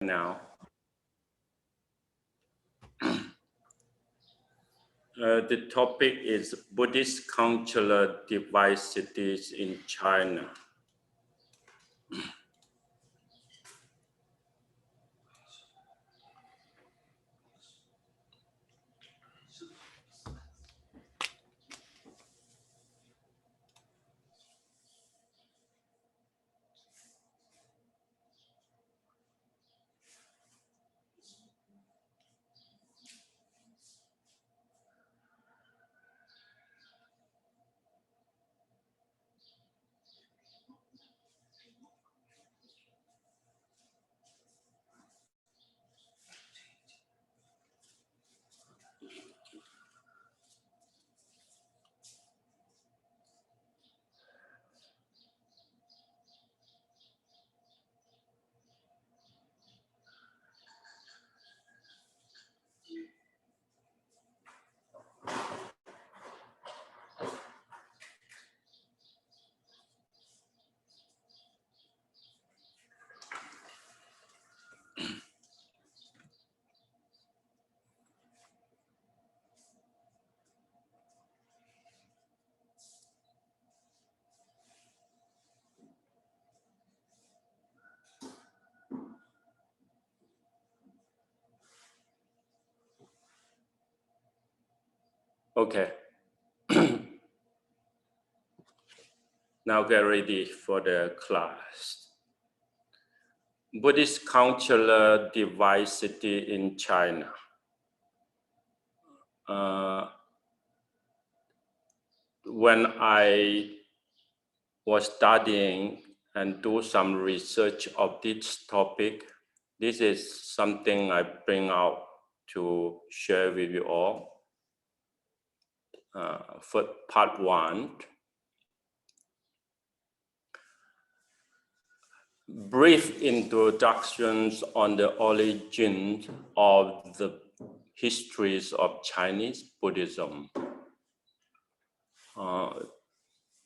now. The topic is Buddhist cultural diversities in China. Okay. Now get ready for the class. Buddhist cultural diversity in China. When I was studying and do some research of this topic, this is something I bring out to share with you all. For part one, brief introductions on the origin of the histories of Chinese Buddhism.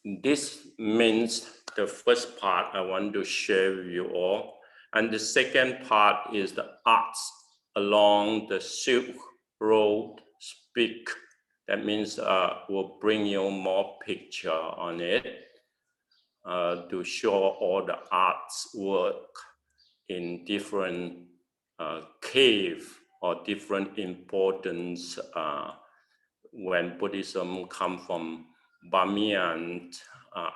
This means the first part I want to share with you all. And the second part is the arts along the Silk Road speak. That means we'll bring you more picture on it to show all the arts work in different cave or different importance when Buddhism come from Bamiyan,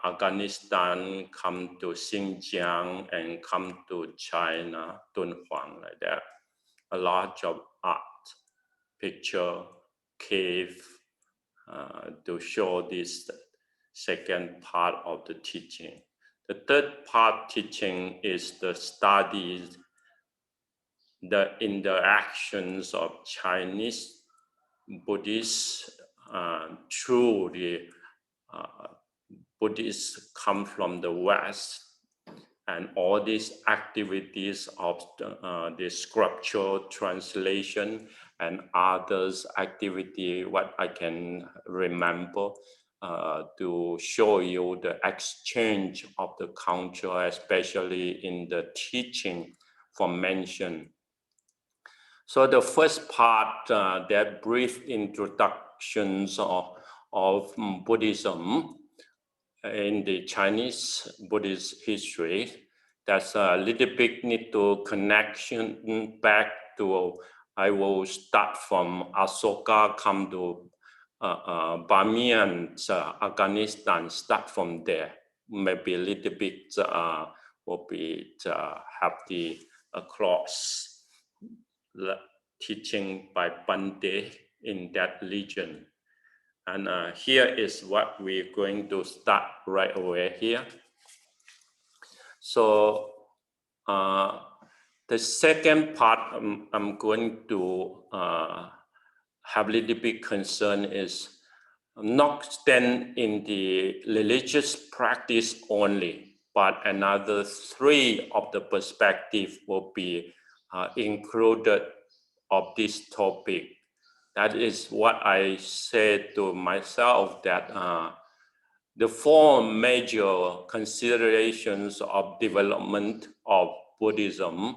Afghanistan, come to Xinjiang, and come to China, Dunhuang, like that. A lot of art, picture, cave, to show this second part of the teaching. The third part teaching is the studies, the interactions of Chinese Buddhists through the Buddhists come from the West, and all these activities of the scriptural translation and others activity, what I can remember to show you the exchange of the culture, especially in the teaching from mention. So the first part, that brief introductions of Buddhism in the Chinese Buddhist history, that's a little bit need to connection back to, I will start from Asoka, come to Bamiyan, Afghanistan, start from there. Maybe a little bit will be have the across teaching by Bande in that region. And here is what we're going to start right away here. So the second part I'm going to have a little bit concern is not stand in the religious practice only, but another three of the perspective will be included of this topic. That is what I said to myself, that the four major considerations of development of Buddhism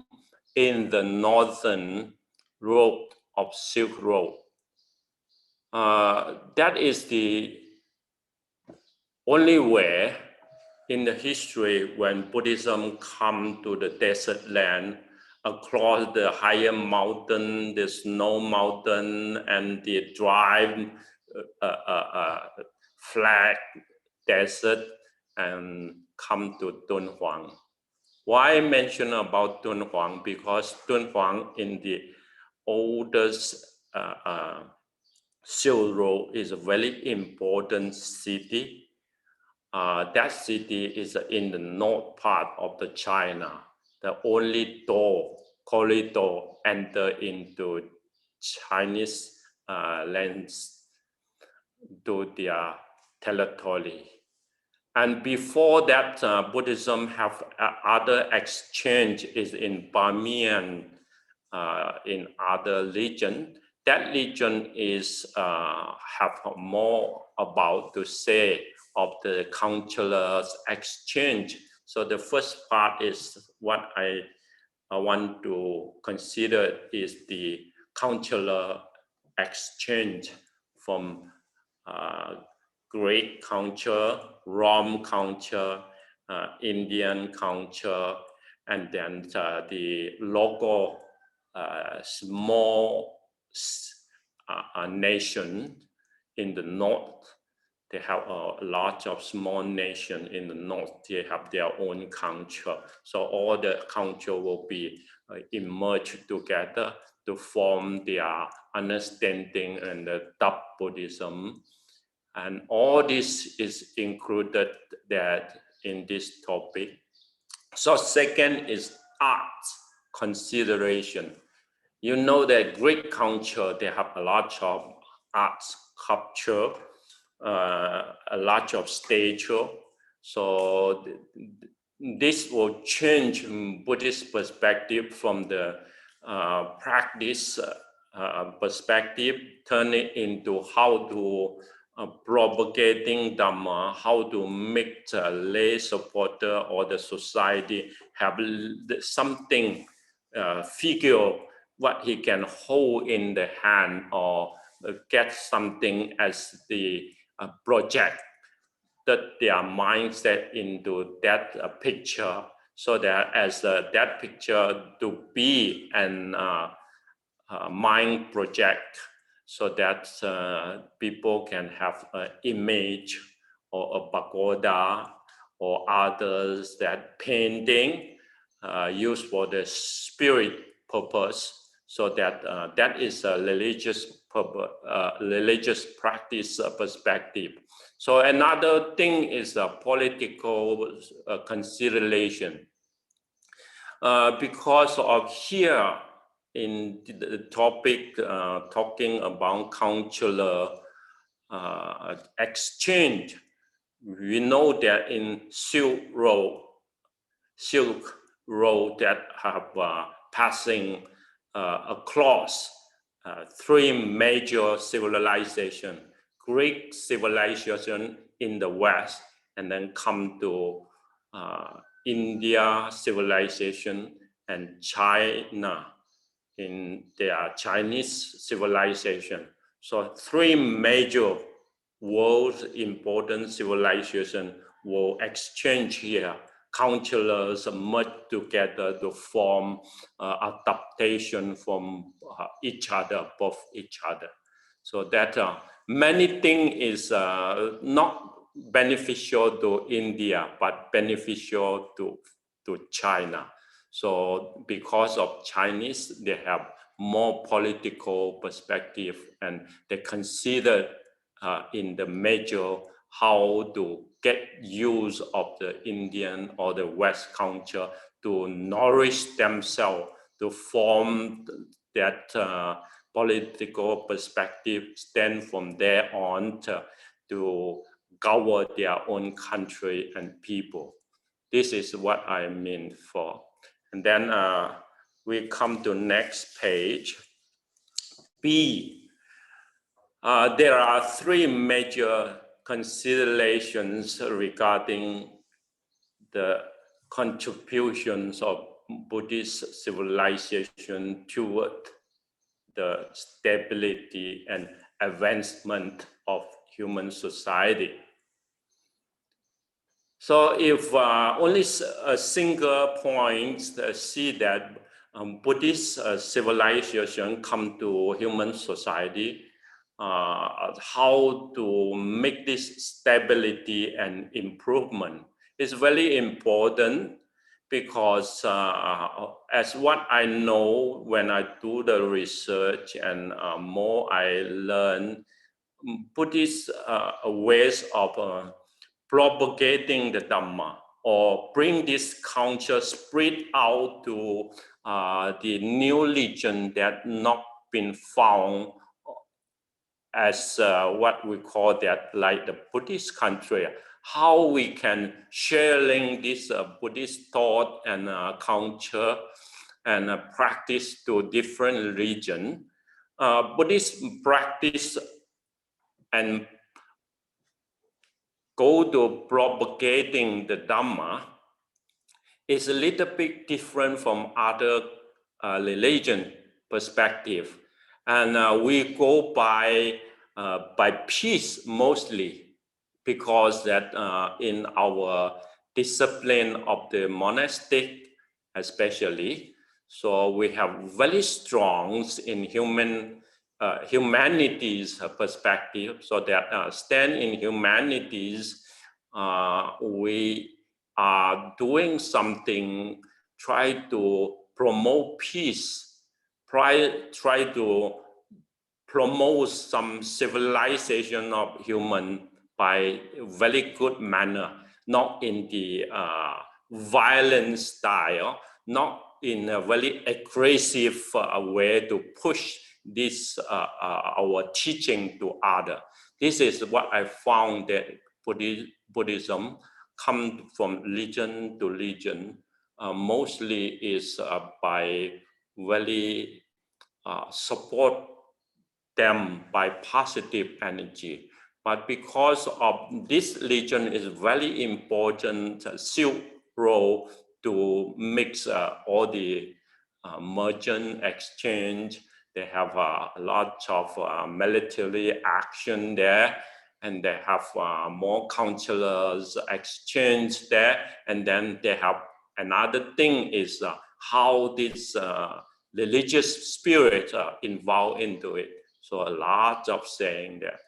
in the northern road of Silk Road. That is the only way in the history when Buddhism come to the desert land, across the higher mountain, the snow mountain, and the dry, flat desert, and come to Dunhuang. Why I mention about Dunhuang? Because Dunhuang in the oldest Silk Road is a very important city. That city is in the north part of the China. The only corridor enter into Chinese lands to their territory. And before that, Buddhism have other exchange is in Bamiyan, in other region. That region is have more about to say of the cultural exchange. So the first part is what I want to consider is the cultural exchange from Greek culture, Rome culture, Indian culture, and then the local small nation in the north. They have a lot of small nation in the north. They have their own culture. So all the culture will be emerged together to form their understanding and the Dub Buddhism. And all this is included that in this topic. So second is art consideration. You know that Greek culture, they have a lot of art sculpture, a lot of statue. So this will change Buddhist perspective from the practice perspective, turn it into how to propagating Dhamma, how to make the lay supporter or the society have something figure what he can hold in the hand or get something as the project that their mindset into that picture, so that as that picture to be an mind project, so that people can have an image or a pagoda or others that painting used for the spirit purpose. So that that is a religious purpose, religious practice perspective. So another thing is a political consideration. Because of here in the topic talking about cultural exchange, we know that in Silk Road that have passing across three major civilizations: Greek civilization in the west, and then come to India civilization, and China in their Chinese civilization. So three major world important civilization will exchange here. Cultures merge together to form adaptation from each other, both each other. So that many things is not beneficial to India, but beneficial to China. So because of Chinese, they have more political perspective, and they consider in the major how to get use of the Indian or the West culture to nourish themselves, to form that political perspective, stand from there on to govern their own country and people. This is what I mean for. And then we come to next page. B. There are three major considerations regarding the contributions of Buddhist civilization toward the stability and advancement of human society. So if only a single point see that Buddhist civilization come to human society, how to make this stability and improvement is very important, because as what I know when I do the research and more I learn, Buddhist ways of propagating the Dhamma or bring this culture spread out to the new religion that not been found as what we call that, like the Buddhist country. How we can sharing this Buddhist thought and culture and practice to different region. Buddhist practice and go to propagating the Dhamma is a little bit different from other religion perspective. And we go by peace mostly, because that in our discipline of the monastic especially, so we have very strong in humanities perspective, so that stand in humanities, we are doing something, try to promote peace, try to promote some civilization of human by very good manner, not in the violent style, not in a very aggressive way to push this our teaching to others. This is what I found, that Buddhism come from religion to religion, mostly is by very support them by positive energy. But because of this religion is very important Silk Road to mix all the merchant exchange, they have a lot of military action there, and they have more counselors exchange there, and then they have another thing is how this religious spirit involved into it. So a lot of saying there.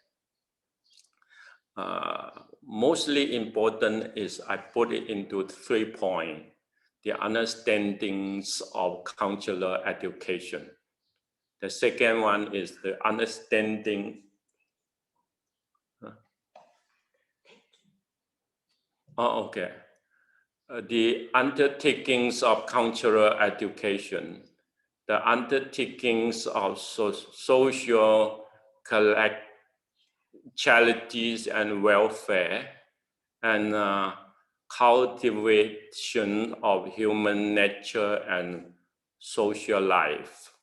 Mostly important is I put it into 3 points. The understandings of cultural education. The second one is the understanding. Oh, okay. The undertakings of cultural education, the undertakings of social charities and welfare, and cultivation of human nature and social life.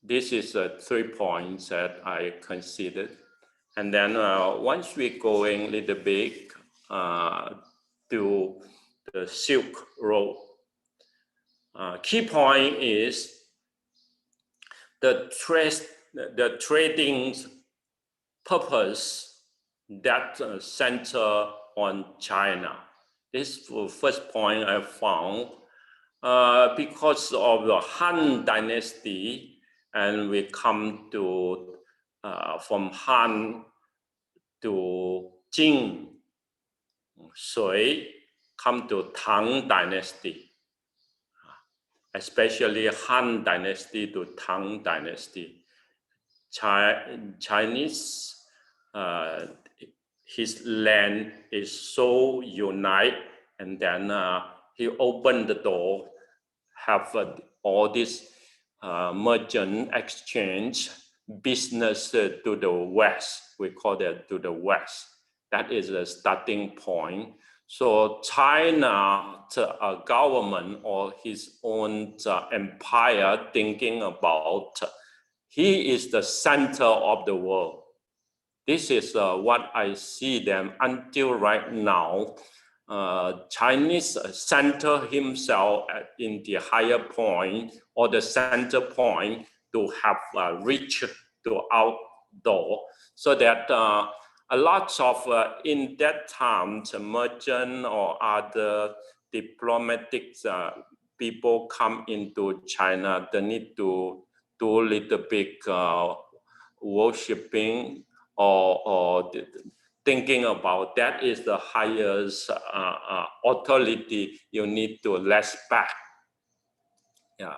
This is the 3 points that I considered. And then once we're going a little bit to the Silk Road, key point is the trading purpose that center on China. This is the first point I found. Because of the Han Dynasty, and we come to from Han to Jing, Sui, come to Tang Dynasty, especially Han Dynasty to Tang Dynasty. Chinese, his land is so united, and then he opened the door, have all this merchant exchange business to the West. We call that to the West. That is a starting point. So China government or his own empire thinking about he is the center of the world. This is what I see them until right now. Chinese center himself in the higher point or the center point to have reach to outdoor, so that a lot of in that time merchant or other diplomatic people come into China. They need to do a little bit worshipping or thinking about that is the highest authority you need to respect. Yeah,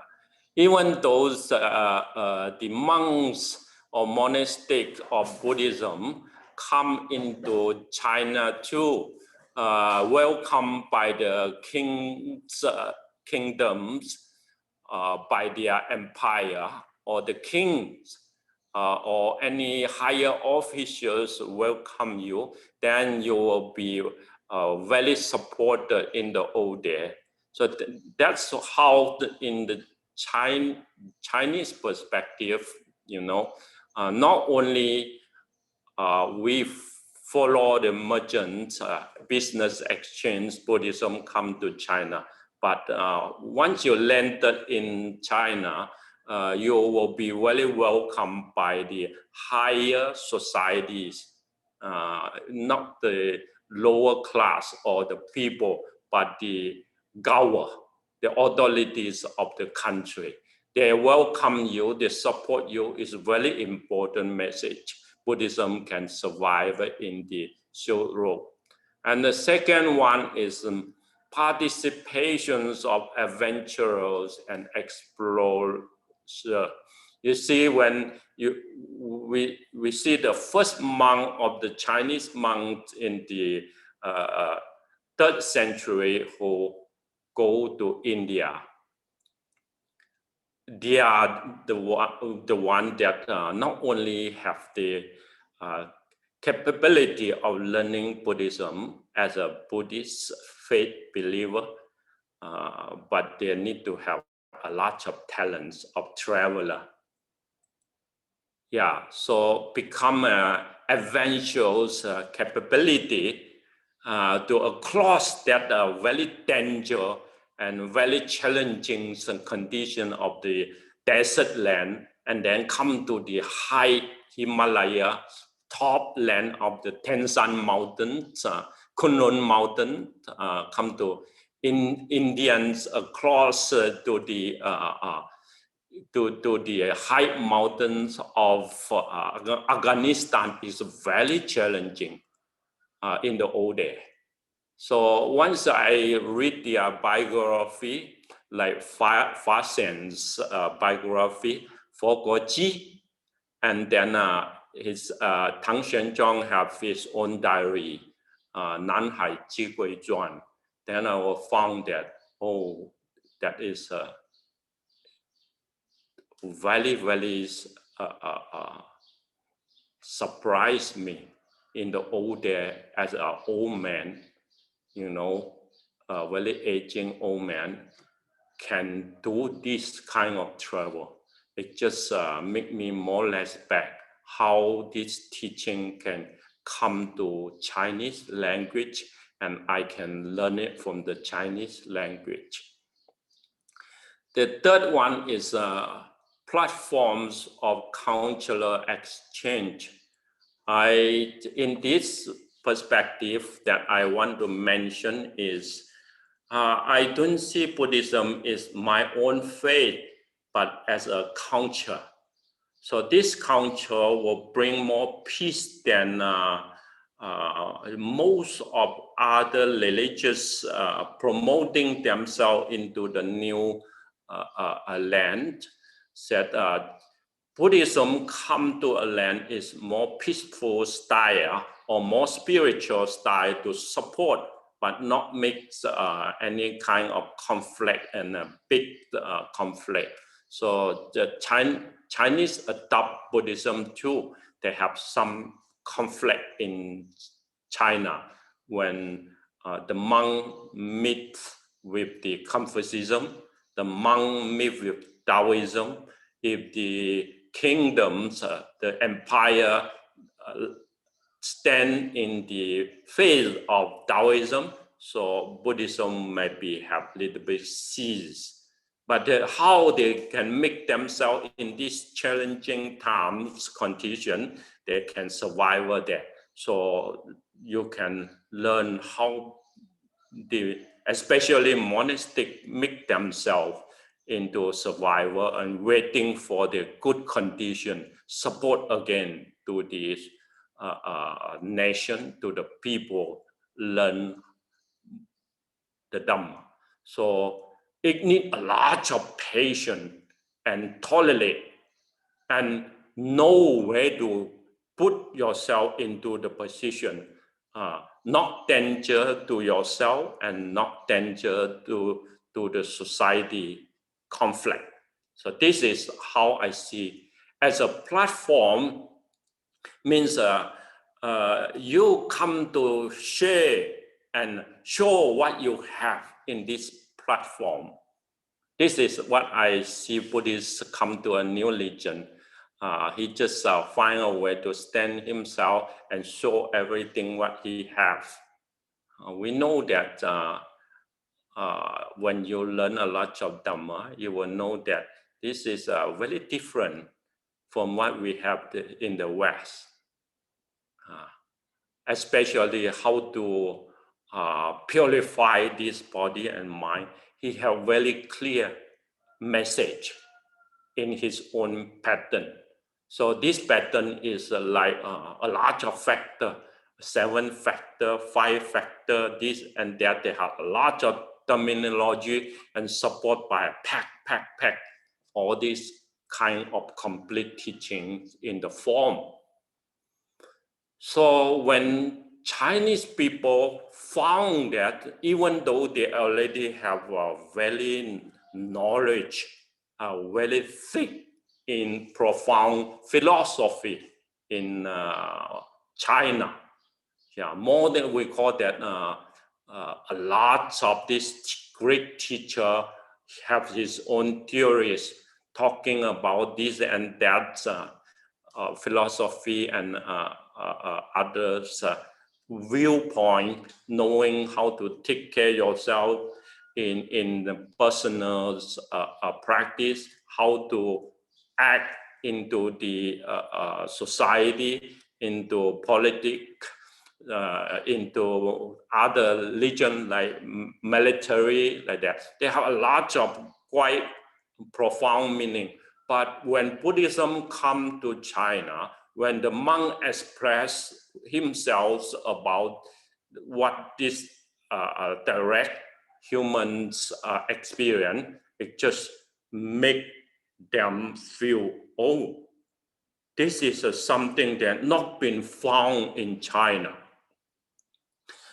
even those the monks or monastics of Buddhism come into China too, welcomed by the kingdoms, by their empire or the kings. Or any higher officials welcome you, then you will be very supported in the old day. So that's how in the Chinese perspective, not only we follow the merchant business exchange, Buddhism come to China, but once you landed in China, you will be very welcomed by the higher societies, not the lower class or the people, but the governor, the authorities of the country. They welcome you, they support you. Is a very important message. Buddhism can survive in the Silk Road. And the second one is participations of adventurers and explorers. You see, when we see the first monk of the Chinese monks in the 3rd century who go to India, they are the one that not only have the capability of learning Buddhism as a Buddhist faith believer, but they need to have a lot of talents of traveler. Yeah, so become adventurous capability to cross that very danger and very challenging condition of the desert land, and then come to the high Himalaya, top land of the Tensan Mountains, Kunlun Mountain, come to Indians across to the high mountains of Afghanistan is very challenging in the old day. So once I read their biography, like Fa Shen's biography, Fo Guoji, and then his Tang Xuanzhuang have his own diary, Nanhai Ji Gui Zhuan. Then I found that, oh, that is very, very surprised me in the old day as an old man, a very aging old man can do this kind of travel. It just make me more respect how this teaching can come to Chinese language, and I can learn it from the Chinese language. The third one is platforms of cultural exchange. In this perspective that I want to mention is, I don't see Buddhism as my own faith, but as a culture. So this culture will bring more peace than most of other religious promoting themselves into the new land. Said Buddhism come to a land is more peaceful style or more spiritual style to support, but not mix any kind of conflict and a big conflict. So the Chinese adopt Buddhism too. They have some conflict in China when the monk meet with the Confucianism, the monk meet with Taoism. If the kingdoms, the empire stand in the faith of Taoism, So Buddhism maybe have a little bit ceased, but how they can make themselves in these challenging times condition, they can survive there. So you can learn how especially monastic, make themselves into survival and waiting for the good condition, support again to this nation, to the people, learn the Dhamma. So it needs a lot of patience and tolerate and know where to put yourself into the position, not danger to yourself and not danger to the society conflict. So this is how I see. As a platform means you come to share and show what you have in this platform. This is what I see Buddhists come to a new religion. He just find a way to stand himself and show everything what he has. We know that when you learn a lot of Dhamma, you will know that this is very different from what we have in the West. Especially how to purify this body and mind. He have very clear message in his own pattern. So this pattern is like a large of factor, 7 factor, 5 factor, this and that. They have a lot of terminology and support by pack, all these kind of complete teaching in the form. So when Chinese people found that even though they already have a very knowledge, very thick in profound philosophy in China, more than we call that a lot of this great teacher have his own theories talking about this and that philosophy and others viewpoint, knowing how to take care of yourself in the personal practice, how to act into the society, into politics, into other religion like military, like that. They have a lot of quite profound meaning. But when Buddhism come to China, when the monk expressed himself about what this direct humans experience, it just make them feel, oh, this is something that not been found in China.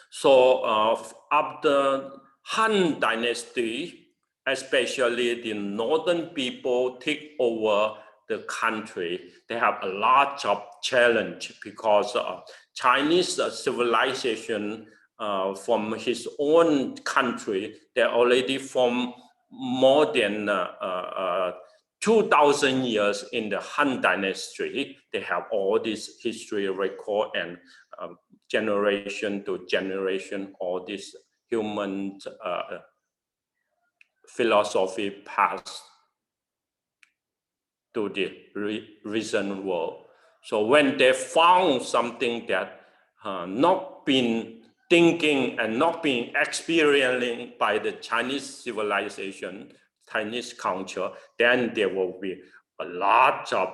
So after Han Dynasty, especially the northern people take over the country, they have a lot of challenge because Chinese civilization from his own country, they already from more than 2,000 years in the Han Dynasty. They have all this history record and generation to generation, all this human philosophy passed to the recent world. So when they found something that not been thinking and not being experiencing by the Chinese civilization, Chinese culture, then there will be a lot of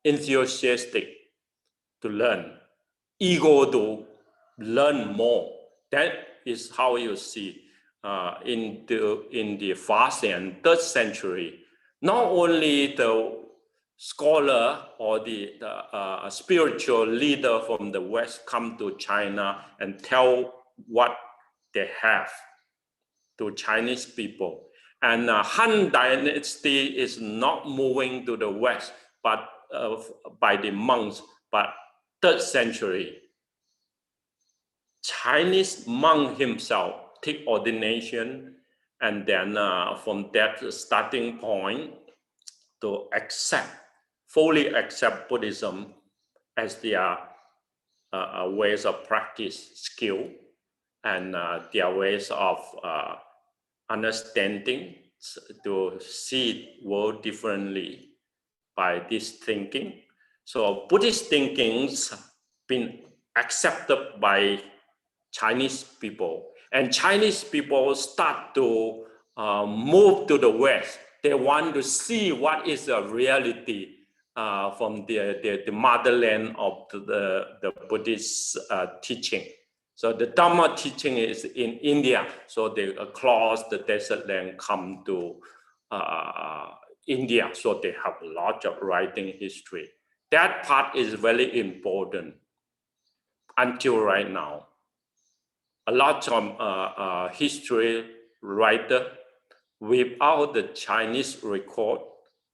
enthusiastic to learn, ego to learn more. That is how you see in the first and third century, not only the scholar or the spiritual leader from the West come to China and tell what they have to Chinese people. And Han Dynasty is not moving to the West, but by the monks, but 3rd century. Chinese monk himself take ordination, and then from that starting point to fully accept Buddhism as their ways of practice skill. and their ways of understanding to see world differently by this thinking. So Buddhist thinking's been accepted by Chinese people, and Chinese people start to move to the West. They want to see what is the reality from the motherland of the Buddhist teaching. So the Dhamma teaching is in India. So they across the desert land come to India. So they have a lot of writing history. That part is very important until right now. A lot of history writer without the Chinese record,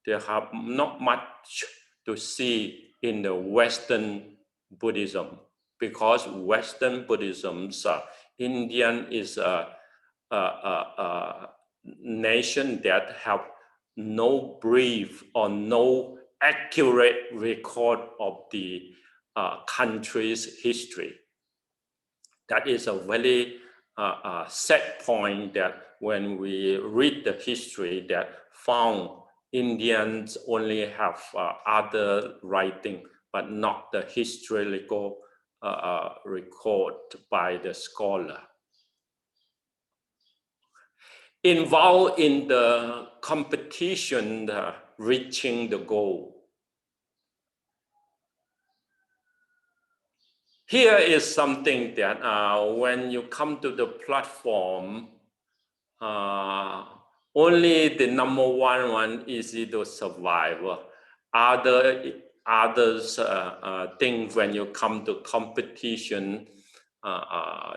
they have not much to see in the Western Buddhism, because Western Buddhism, Indian is a nation that have no brief or no accurate record of the country's history. That is a very set point that when we read the history that found Indians only have other writing, but not the historical record by the scholar. Involved in the competition, reaching the goal. Here is something that when you come to the platform, only the number one easy to survive. Others think when you come to competition,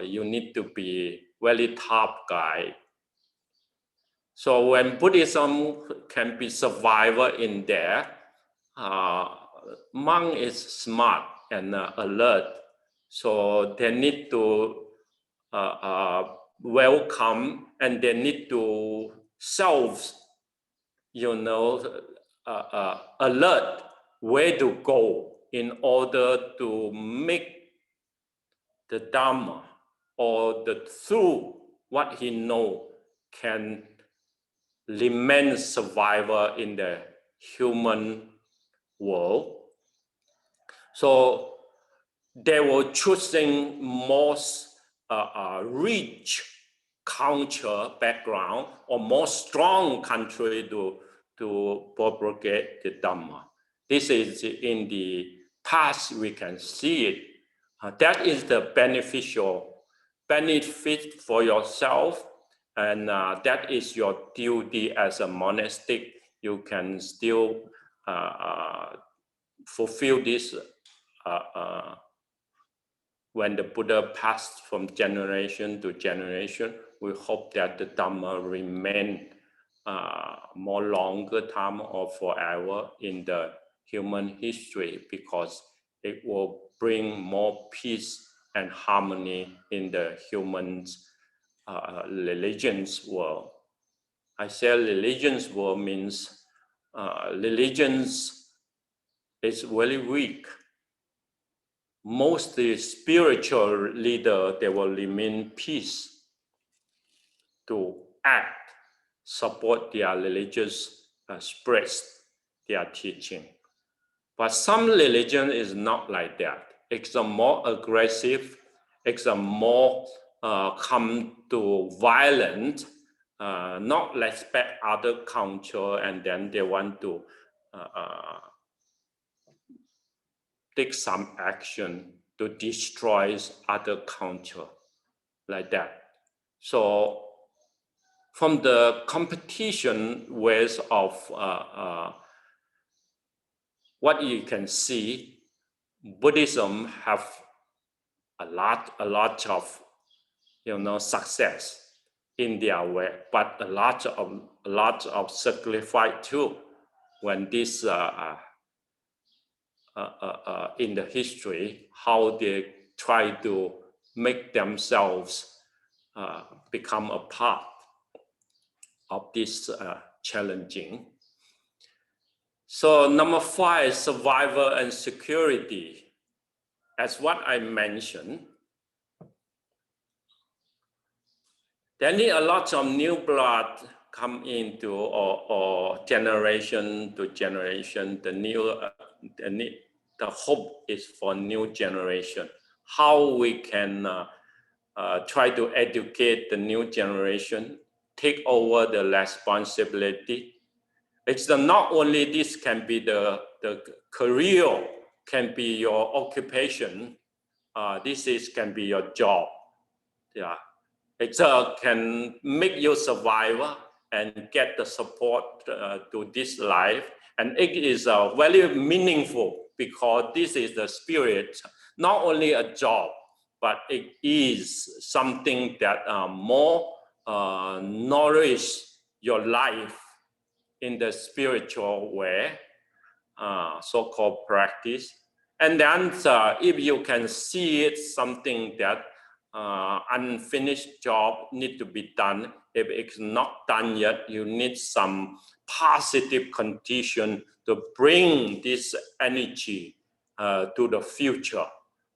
you need to be very top guy. So when Buddhism can be survivor in there, monk is smart and alert. So they need to welcome, and they need to self, alert where to go in order to make the Dhamma or the through what he know can remain survivor in the human world. So they were choosing most rich culture background or more strong country to propagate the Dhamma. This is in the past, we can see it. That is the benefit for yourself, and that is your duty as a monastic. You can still fulfill this when the Buddha passed from generation to generation. We hope that the Dhamma remain more longer time or forever in the human history, because it will bring more peace and harmony in the humans religions world. I say religions world means religions is very weak. Mostly spiritual leader, they will remain peace to act, support their religious spreads their teaching. But some religion is not like that. It's a more aggressive, it's a more come to violent, not respect other culture, and then they want to take some action to destroy other culture, like that. So from the competition ways of what you can see, Buddhism have a lot of success in their way, but a lot of sacrifice too. When this in the history, how they try to make themselves become a part of this challenging. So number 5, survival and security. As what I mentioned, There need a lot of new blood come into, or generation to generation. The hope is for new generation. How we can try to educate the new generation, take over the responsibility. It's not only this can be the career, can be your occupation. This can be your job. Yeah. It can make you survive and get the support to this life. And it is very meaningful because this is the spirit, not only a job, but it is something that more nourish your life in the spiritual way, so-called practice. And then if you can see it, something that unfinished job need to be done. If it's not done yet, you need some positive condition to bring this energy to the future.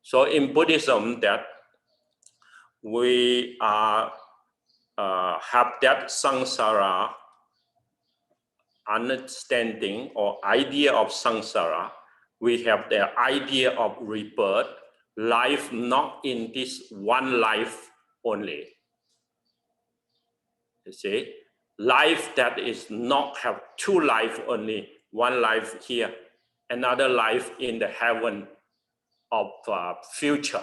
So in Buddhism, that we have that samsara understanding or idea of samsara. We have the idea of rebirth, life not in this one life only. You see, life that is not have two life only, one life here, another life in the heaven of future.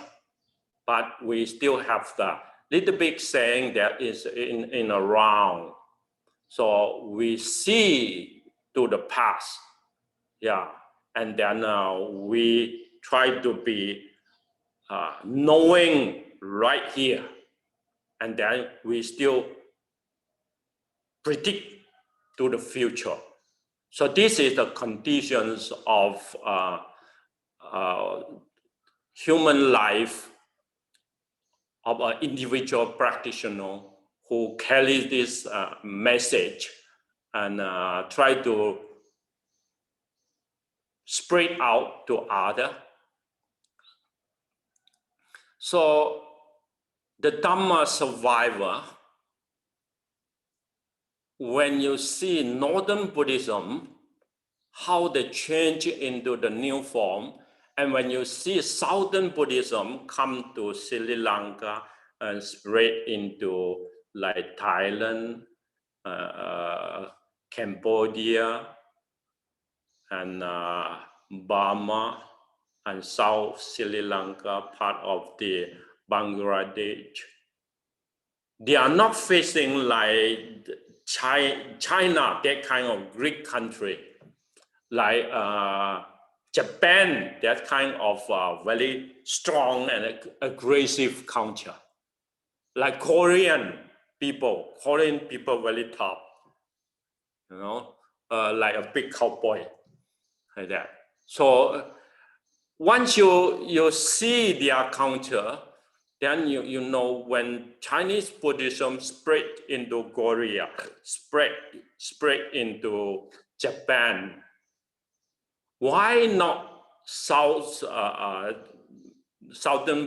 But we still have the little bit saying that is in around. So we see to the past, yeah, and then we try to be knowing right here, and then we still predict to the future. So this is the conditions of human life of an individual practitioner who carries this message and try to spread out to others. So the Dhamma survivor, when you see Northern Buddhism, how they change into the new form, and when you see Southern Buddhism come to Sri Lanka and spread into like Thailand, Cambodia, and Burma, and South Sri Lanka, part of the Bangladesh, they are not facing like China, that kind of Greek country, like Japan, that kind of very strong and aggressive culture, like Korean people very tough, you know, like a big cowboy, like that. So once you see their culture, then you know when Chinese Buddhism spread into Korea, spread into Japan, why not Southern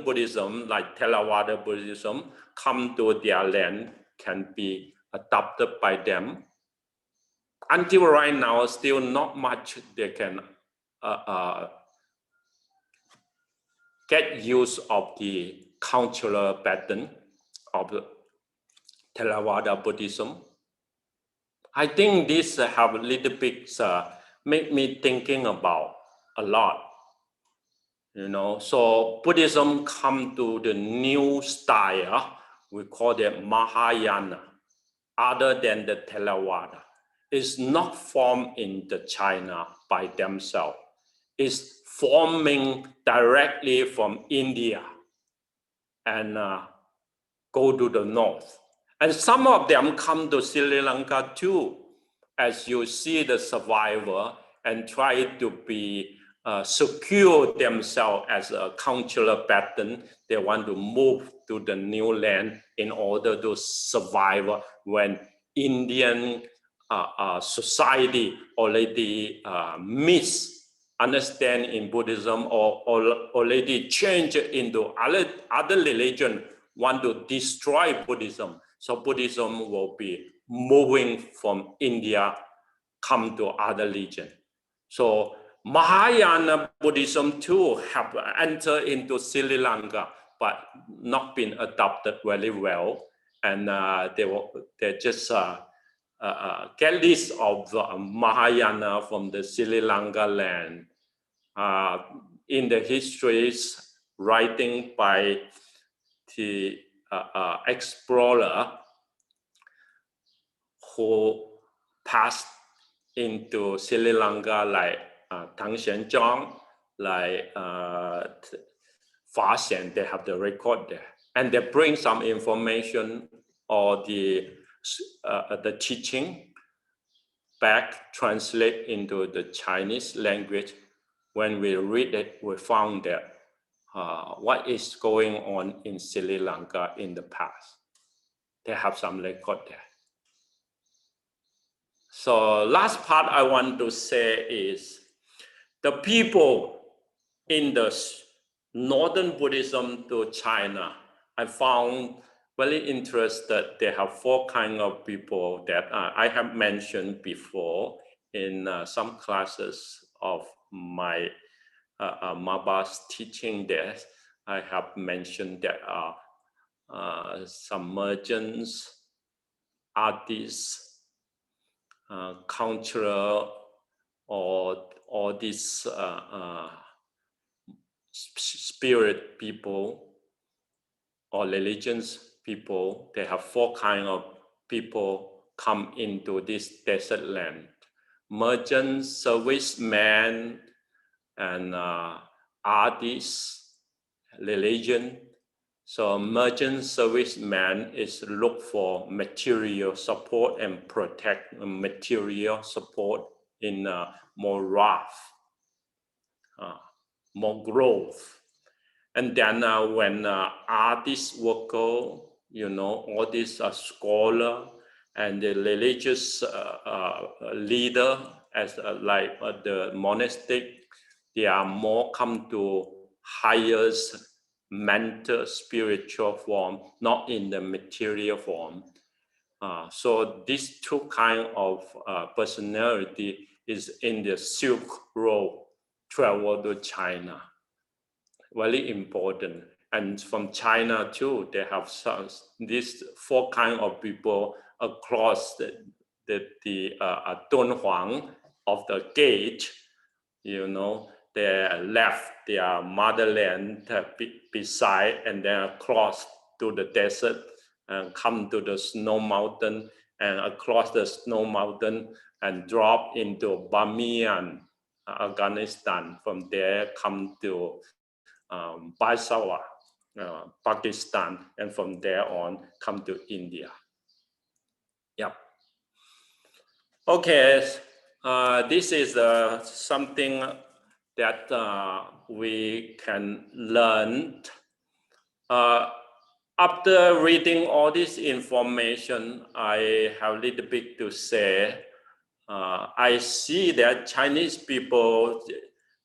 Buddhism, like Theravada Buddhism, come to their land, can be adopted by them? Until right now, still not much they can get use of the cultural pattern of the Theravada Buddhism. I think this have a little bit make me thinking about a lot, you know. So Buddhism come to the new style, we call it Mahayana, other than the Theravada. It's not formed in the China by themselves. It's forming directly from India and go to the north. And some of them come to Sri Lanka too, as you see the survivor and try to be secure themselves as a cultural pattern. They want to move to the new land in order to survive when Indian society already misunderstand in Buddhism or already change into other religion, want to destroy Buddhism. So Buddhism will be moving from India, come to other region. So Mahayana Buddhism too have entered into Sri Lanka, but not been adopted very well. And they just get list of Mahayana from the Sri Lanka land. In the histories writing by the explorer who passed into Sri Lanka, like Tang Xianzhang, like Fa Xian, they have the record there. And they bring some information or the teaching back, translate into the Chinese language. When we read it, we found that what is going on in Sri Lanka in the past. They have some record there. So last part I want to say is the people in the Northern Buddhism to China, I found very interested. They have four kinds of people that I have mentioned before in some classes of my Maba's teaching there. I have mentioned that some merchants, artists, cultural, or these spirit people or religions people. They have four kinds of people come into this desert land: merchants, servicemen, and artists, religion. So merchant serviceman is look for material support and protect material support in more rough, more growth. And then when artists worker, you know, all these scholar and the religious leader as like the monastic, they are more come to highest mental, spiritual form, not in the material form. So these two kind of personality is in the Silk Road travel to China. Very important. And from China too, they have these four kind of people across the Dunhuang of the gate, you know. They left their motherland beside and then across to the desert and come to the snow mountain and across the snow mountain and drop into Bamiyan, Afghanistan. From there come to Basawa, Pakistan, and from there on come to India. Yep. Okay, this is something that we can learn. After reading all this information, I have a little bit to say. I see that Chinese people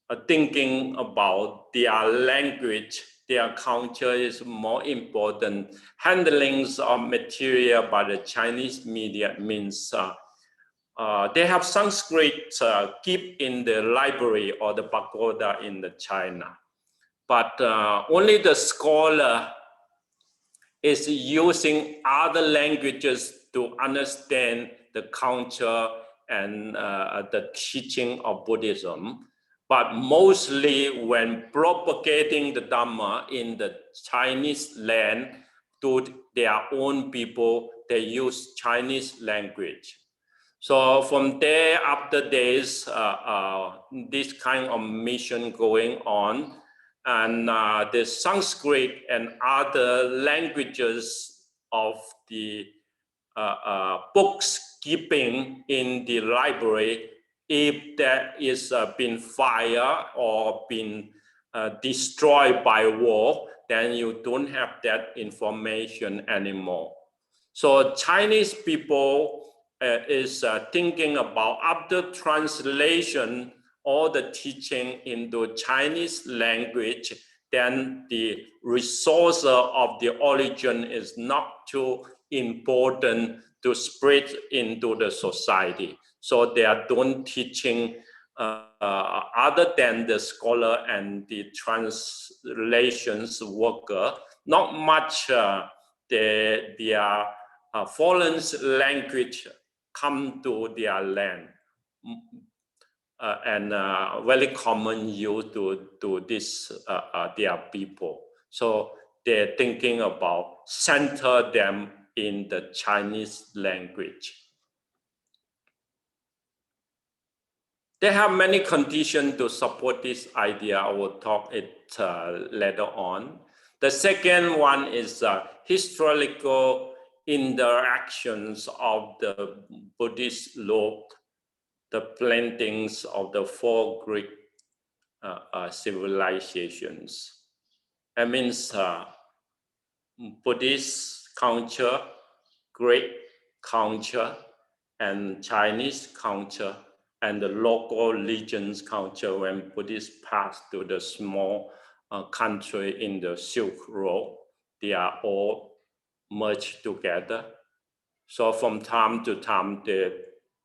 are thinking about their language, their culture is more important. Handlings of material by the Chinese media means they have Sanskrit keep in the library or the pagoda in the China, but only the scholar is using other languages to understand the culture and the teaching of Buddhism. But mostly when propagating the Dhamma in the Chinese land to their own people, they use Chinese language. So from there, after days, this kind of mission going on, and the Sanskrit and other languages of the books keeping in the library, if that is been fired or been destroyed by war, then you don't have that information anymore. So Chinese people is thinking about after translation all the teaching into Chinese language, then the resource of the origin is not to important to spread into the society. So they are doing teaching other than the scholar and the translations worker, not much their foreign language come to their land. And very common use to this their people. So they're thinking about center them in the Chinese language. They have many conditions to support this idea. I will talk it later on. The second one is historical interactions of the Buddhist law, the plantings of the four Greek civilizations. That means Buddhist culture, Greek culture, and Chinese culture, and the local religions culture when Buddhists passed to the small country in the Silk Road, they are all merged together. So from time to time, they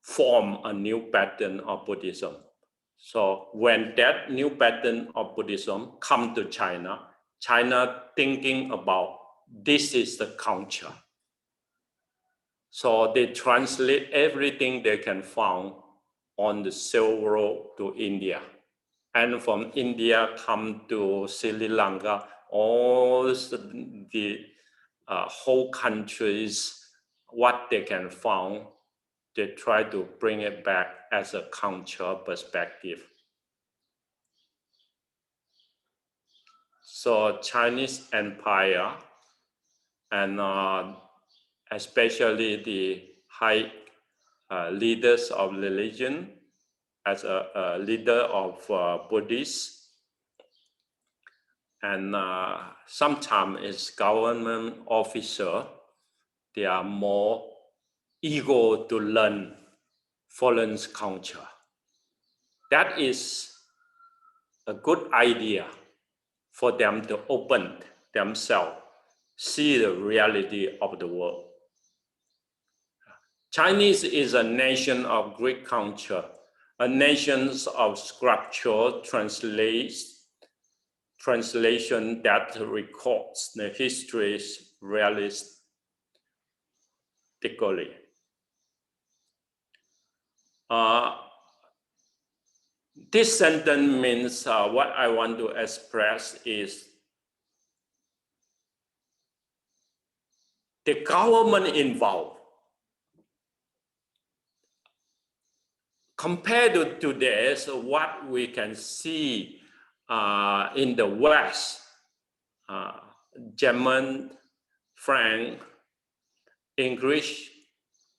form a new pattern of Buddhism. So when that new pattern of Buddhism come to China, China thinking about this is the culture. So they translate everything they can find on the Silk Road to India. And from India come to Sri Lanka, all the whole countries, what they can find, they try to bring it back as a cultural perspective. So Chinese Empire and especially the high leaders of religion as a leader of Buddhists, and sometimes as government officer, they are more eager to learn foreign culture. That is a good idea for them to open themselves, see the reality of the world. Chinese is a nation of Greek culture, a nation of scriptural translation that records the histories realistically. This sentence means what I want to express is the government involved. Compared to today, so what we can see in the West, German, French, English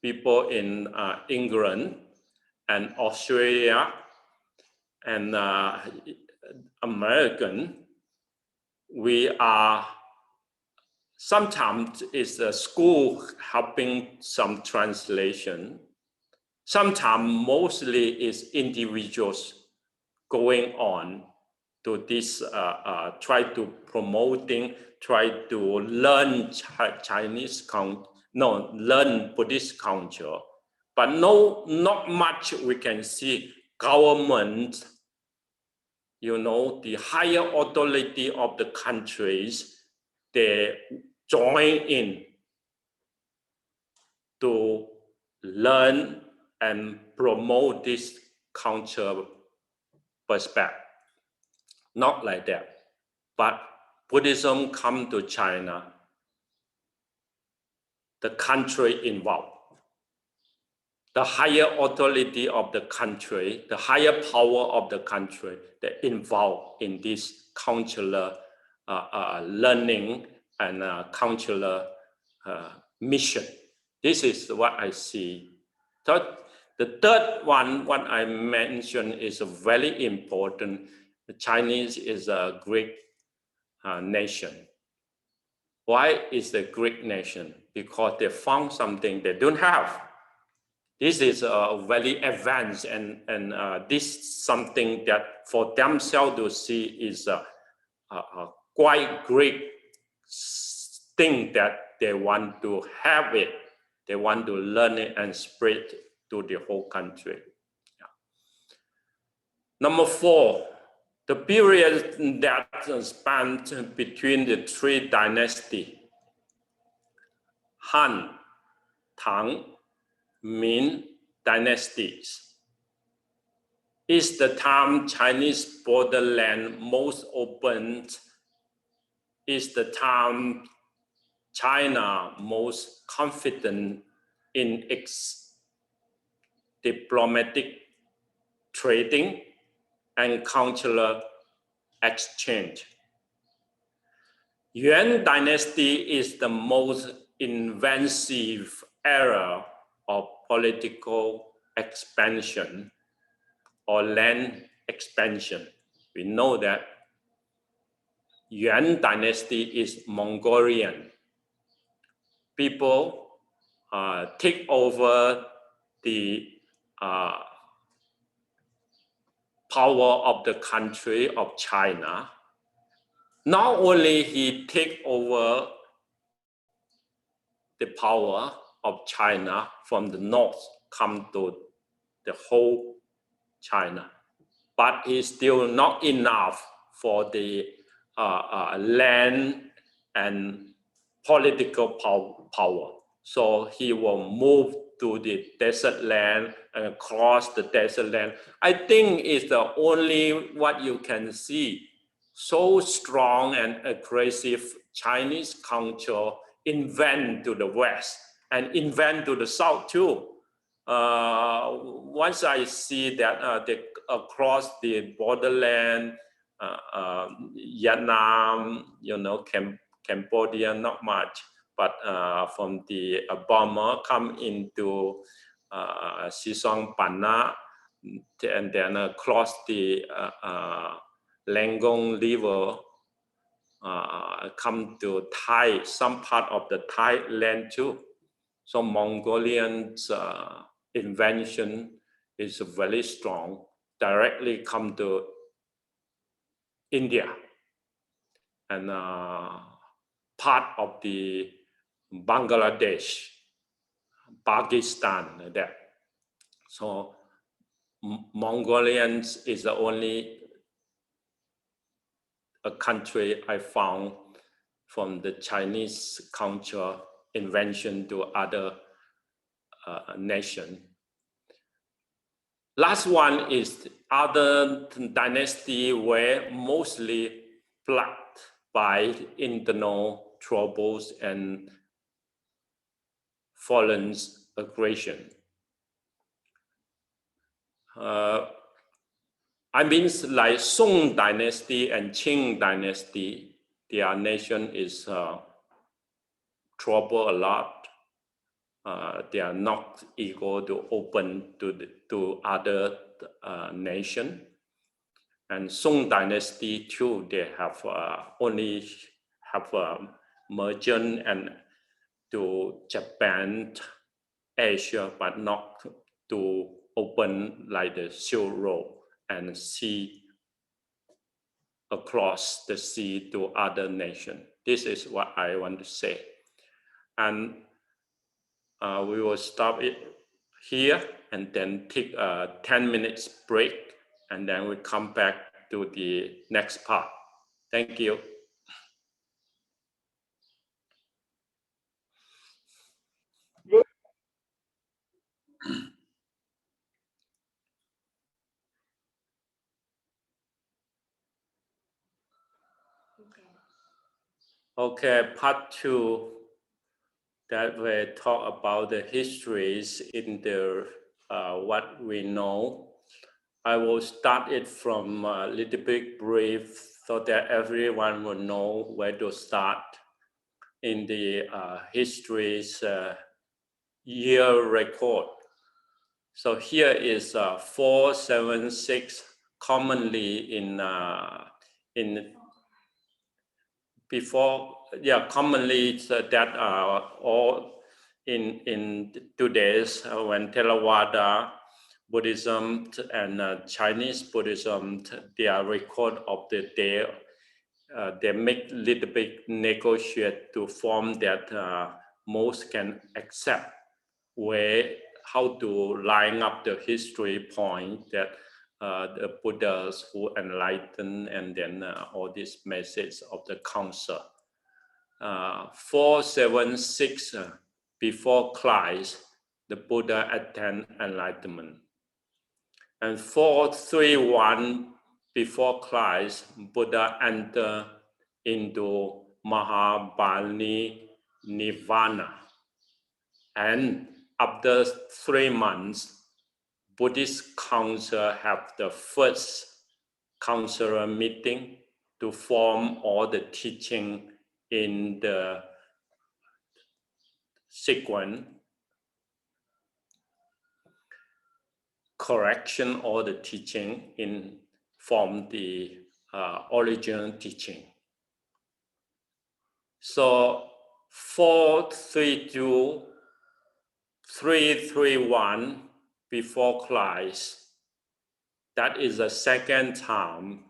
people in England and Australia and American, we are sometimes it's a school helping some translation. Sometimes mostly is individuals going on to this, try to promoting, try to learn learn Buddhist culture, but not much we can see government, the higher authority of the countries, they join in to learn and promote this culture perspective. Not like that. But Buddhism come to China, the country involved. The higher authority of the country, the higher power of the country, that involved in this cultural learning and cultural mission. This is what I see. So the third one, what I mentioned, is very important. The Chinese is a Greek nation. Why is the Greek nation? Because they found something they don't have. This is very advanced, and this something that for themselves to see is a quite great thing that they want to have it. They want to learn it and spread it to the whole country. Yeah. Number 4, the period that spanned between the 3 dynasties, Han, Tang, Ming dynasties, is the time Chinese borderland most opened, is the time China most confident in its diplomatic trading and cultural exchange. Yuan dynasty is the most invasive era of political expansion or land expansion. We know that Yuan dynasty is Mongolian. People take over the power of the country of China. Not only he take over the power of China from the north, come to the whole China, but it's still not enough for the land and political power. So he will move to the desert land and cross the desert land. I think it's the only what you can see. So strong and aggressive Chinese culture invent to the west and invent to the south too. Once I see that they across the borderland, Vietnam, you know, Cambodia, not much, but from the Burma come into Sisong Panna, and then across the Langong River, come to Thai, some part of the Thai land too. So Mongolians' invention is very strong, directly come to India and part of the Bangladesh, Pakistan, like that. So Mongolians is the only a country I found from the Chinese culture invention to other nation. Last one is other dynasty were mostly plagued by internal troubles and foreign aggression. I mean, like Song dynasty and Qing dynasty, their nation is trouble a lot. They are not equal to open to other nation. And Song dynasty too, they have only have merchant and to Japan, Asia, but not to open like the Silk Road and sea across the sea to other nation. This is what I want to say. And we will stop it here and then take a 10 minutes break, and then we come back to the next part. Thank you. Okay, part 2, that we talk about the histories in the what we know. I will start it from a little bit brief so that everyone will know where to start in the history's year record. So here is 476 commonly in before, yeah, commonly that all in today's when Theravada Buddhism and Chinese Buddhism, they are record of the day they make little bit negotiate to form that most can accept way how to line up the history point that the Buddhas who enlightened, and then all this message of the council. 476 before Christ, the Buddha attained enlightenment. And 431 before Christ, Buddha entered into Mahabali Nirvana. And after 3 months, Buddhist council have the first council meeting to form all the teaching in the sequence, correction all the teaching in from the original teaching. So 432, 331 before Christ, that is the second time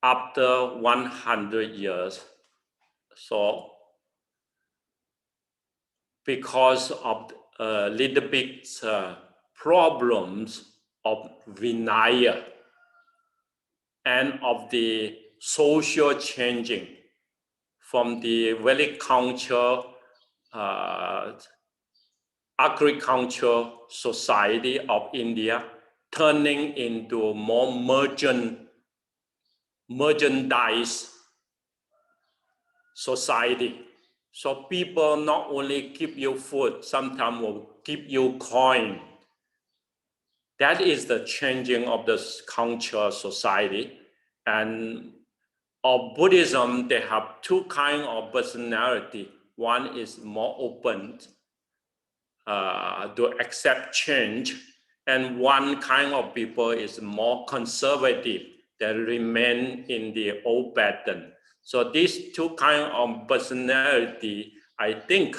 after 100 years. So because of a little bit problems of Vinaya and of the social changing from the very cultural agricultural society of India turning into more merchandise society. So people not only give you food, sometimes will give you coin. That is the changing of the culture society. And of Buddhism, they have two kinds of personality. One is more open to accept change, and one kind of people is more conservative, that remain in the old pattern. So these two kinds of personality, I think,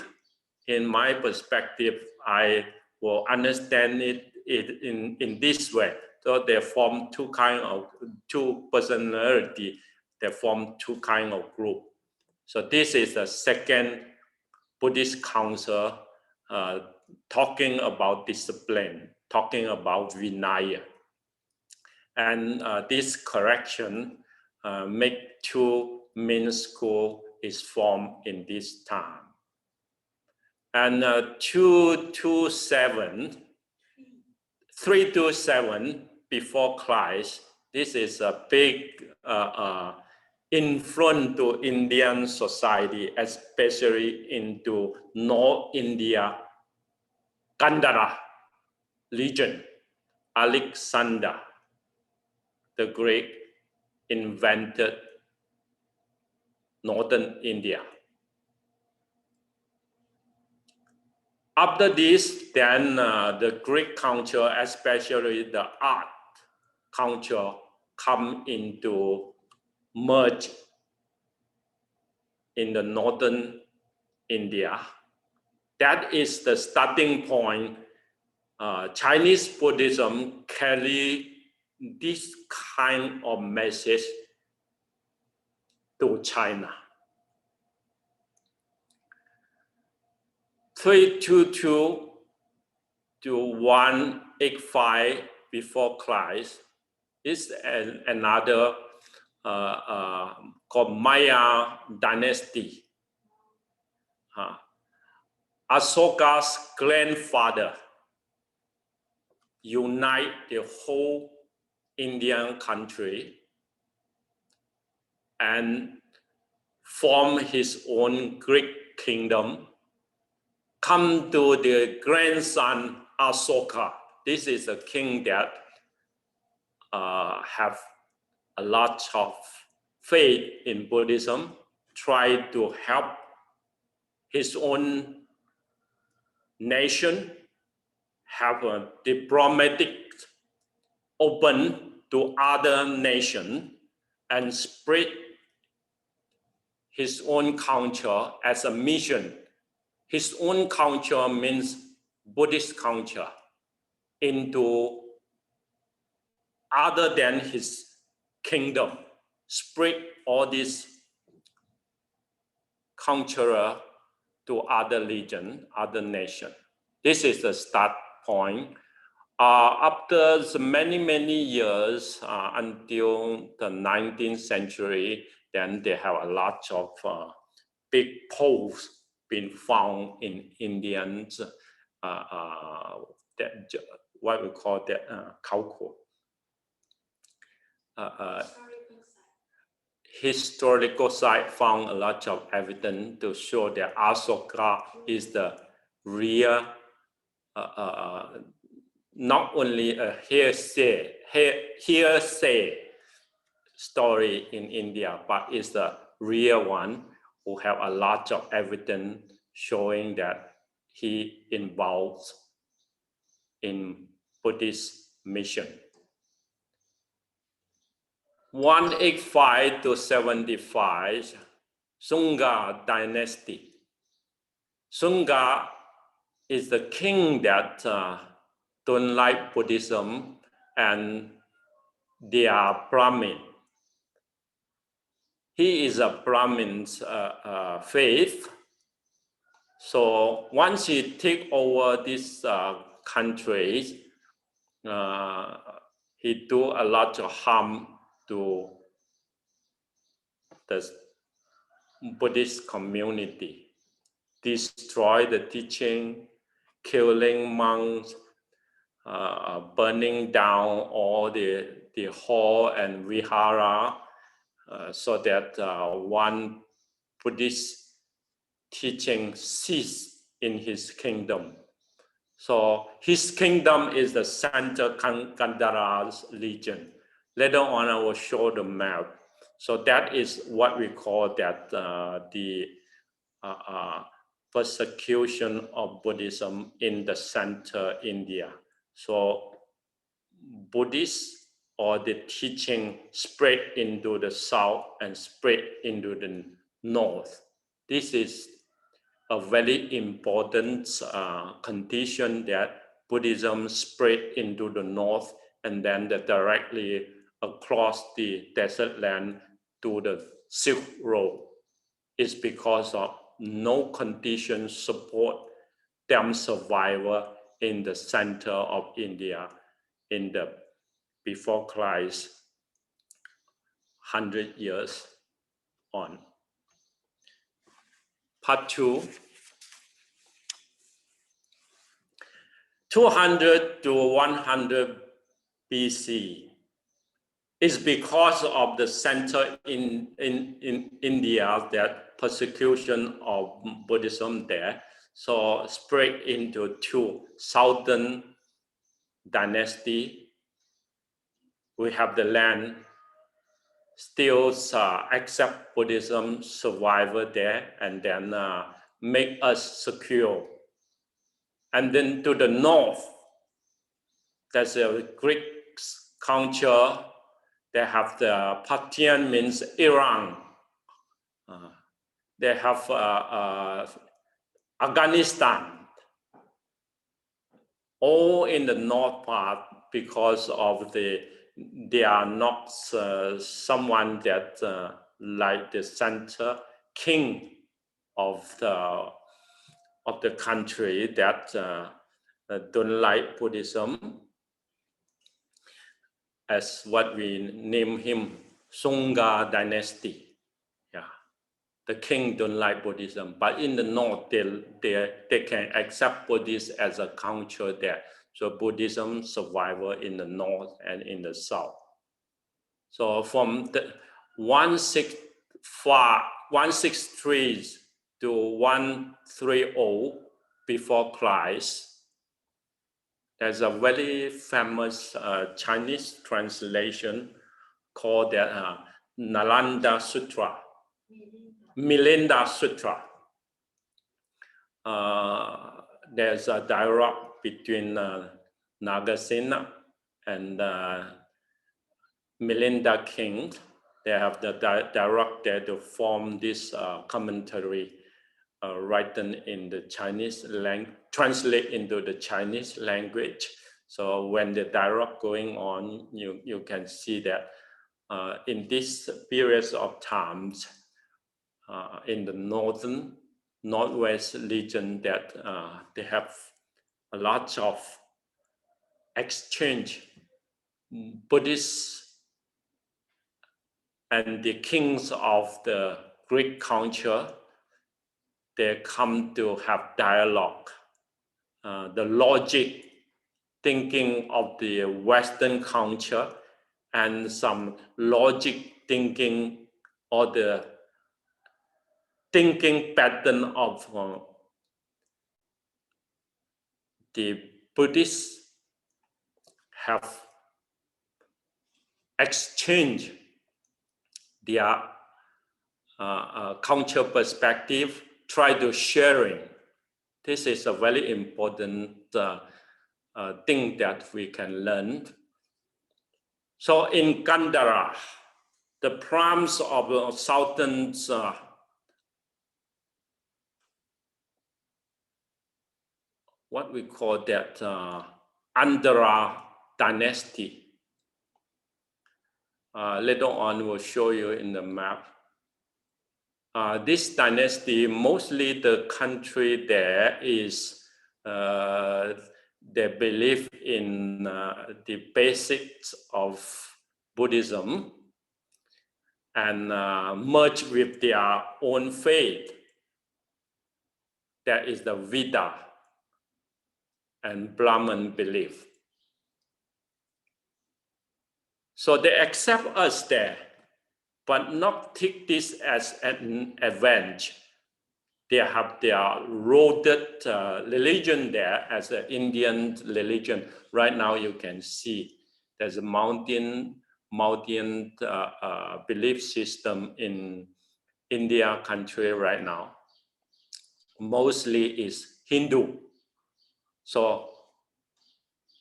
in my perspective, I will understand it in this way. So they form two personality, they form two kind of group. So this is the second Buddhist council talking about discipline, talking about Vinaya. And this correction make two main school is formed in this time. And 327 before Christ, this is a big influence to Indian society, especially into North India, Gandhara region. Alexander the Great invented northern India. After this, then the Greek culture, especially the art culture, come into merge in the northern India. That is the starting point. Chinese Buddhism carry this kind of message to China. 322 to 185 before Christ is another called Maya dynasty. Asoka's grandfather unite the whole Indian country and form his own Greek kingdom. Come to the grandson Asoka. This is a king that have a lot of faith in Buddhism, try to help his own nation, have a diplomatic open to other nations, and spread his own culture as a mission. His own culture means Buddhist culture into other than his kingdom. spread all this culture to other region, other nation. This is the start point. After many years, until the 19th century, then they have a lot of big poles been found in Indians, that what we call that khao historical site found a lot of evidence to show that Asoka is the real, not only a hearsay story in India, but it's the real one who have a lot of evidence showing that he involved in Buddhist mission. 185 to 75, Sunga dynasty. Sunga is the king that don't like Buddhism, and they are Brahmin. He is a Brahmin's faith. So once he take over this country, he do a lot of harm to the Buddhist community, destroy the teaching, killing monks, burning down all the hall and vihara, so that one Buddhist teaching ceased in his kingdom. So his kingdom is the Central Gandhara's region. Later on, I will show the map. So that is what we call that the persecution of Buddhism in the center India. So Buddhists or the teaching spread into the south and spread into the north. This is a very important condition, that Buddhism spread into the north and then directly across the desert land to the Silk Road. It's because of no conditions support them survival in the center of India in the before Christ 100 years on. Part 2, 200 to 100 BC is because of the center in India, that persecution of Buddhism there. So spread into two southern dynasty. We have the land still accept Buddhism survival there, and then make us secure. And then to the north, there's a Greek culture. They have the Parthian, means Iran. They have Afghanistan, all in the north part, because of they are not someone that like the center king of the country that don't like Buddhism, as what we name him, Sunga dynasty. Yeah, the king don't like Buddhism, but in the north they can accept Buddhism as a culture there. So Buddhism survival in the north and in the south. So from the 163 to 130 before Christ, there's a very famous Chinese translation called that Nalanda Sutra, Milinda Sutra. There's a dialogue between Nagasena and Milinda King. They have the dialogue there to form this commentary written in the Chinese language, translate into the Chinese language. So when the dialogue going on, you can see that in this period of times in the northwest region that they have a lot of exchange Buddhists and the kings of the Greek culture. They come to have dialogue. The logic thinking of the Western culture and some logic thinking or the thinking pattern of the Buddhists have exchanged their culture perspective, try to sharing. This is a very important thing that we can learn. So in Gandhara, the primes of southern what we call that Andhra dynasty. Later on, we'll show you in the map. This dynasty, mostly the country there is, they believe in the basics of Buddhism and merge with their own faith. That is the Veda and Brahman belief. So they accept us there, but not take this as an advantage. They have their rooted religion there as an Indian religion. Right now you can see there's a mountain belief system in India country right now. Mostly is Hindu. So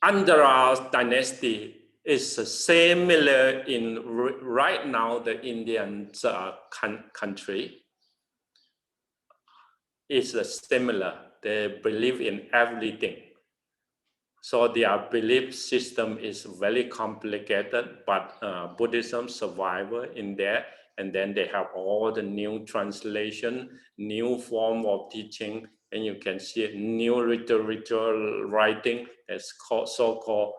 Andhra dynasty is similar in right now the Indian country. Is similar. They believe in everything. So their belief system is very complicated, but Buddhism survival in there. And then they have all the new translation, new form of teaching, and you can see a new literature writing that's called so-called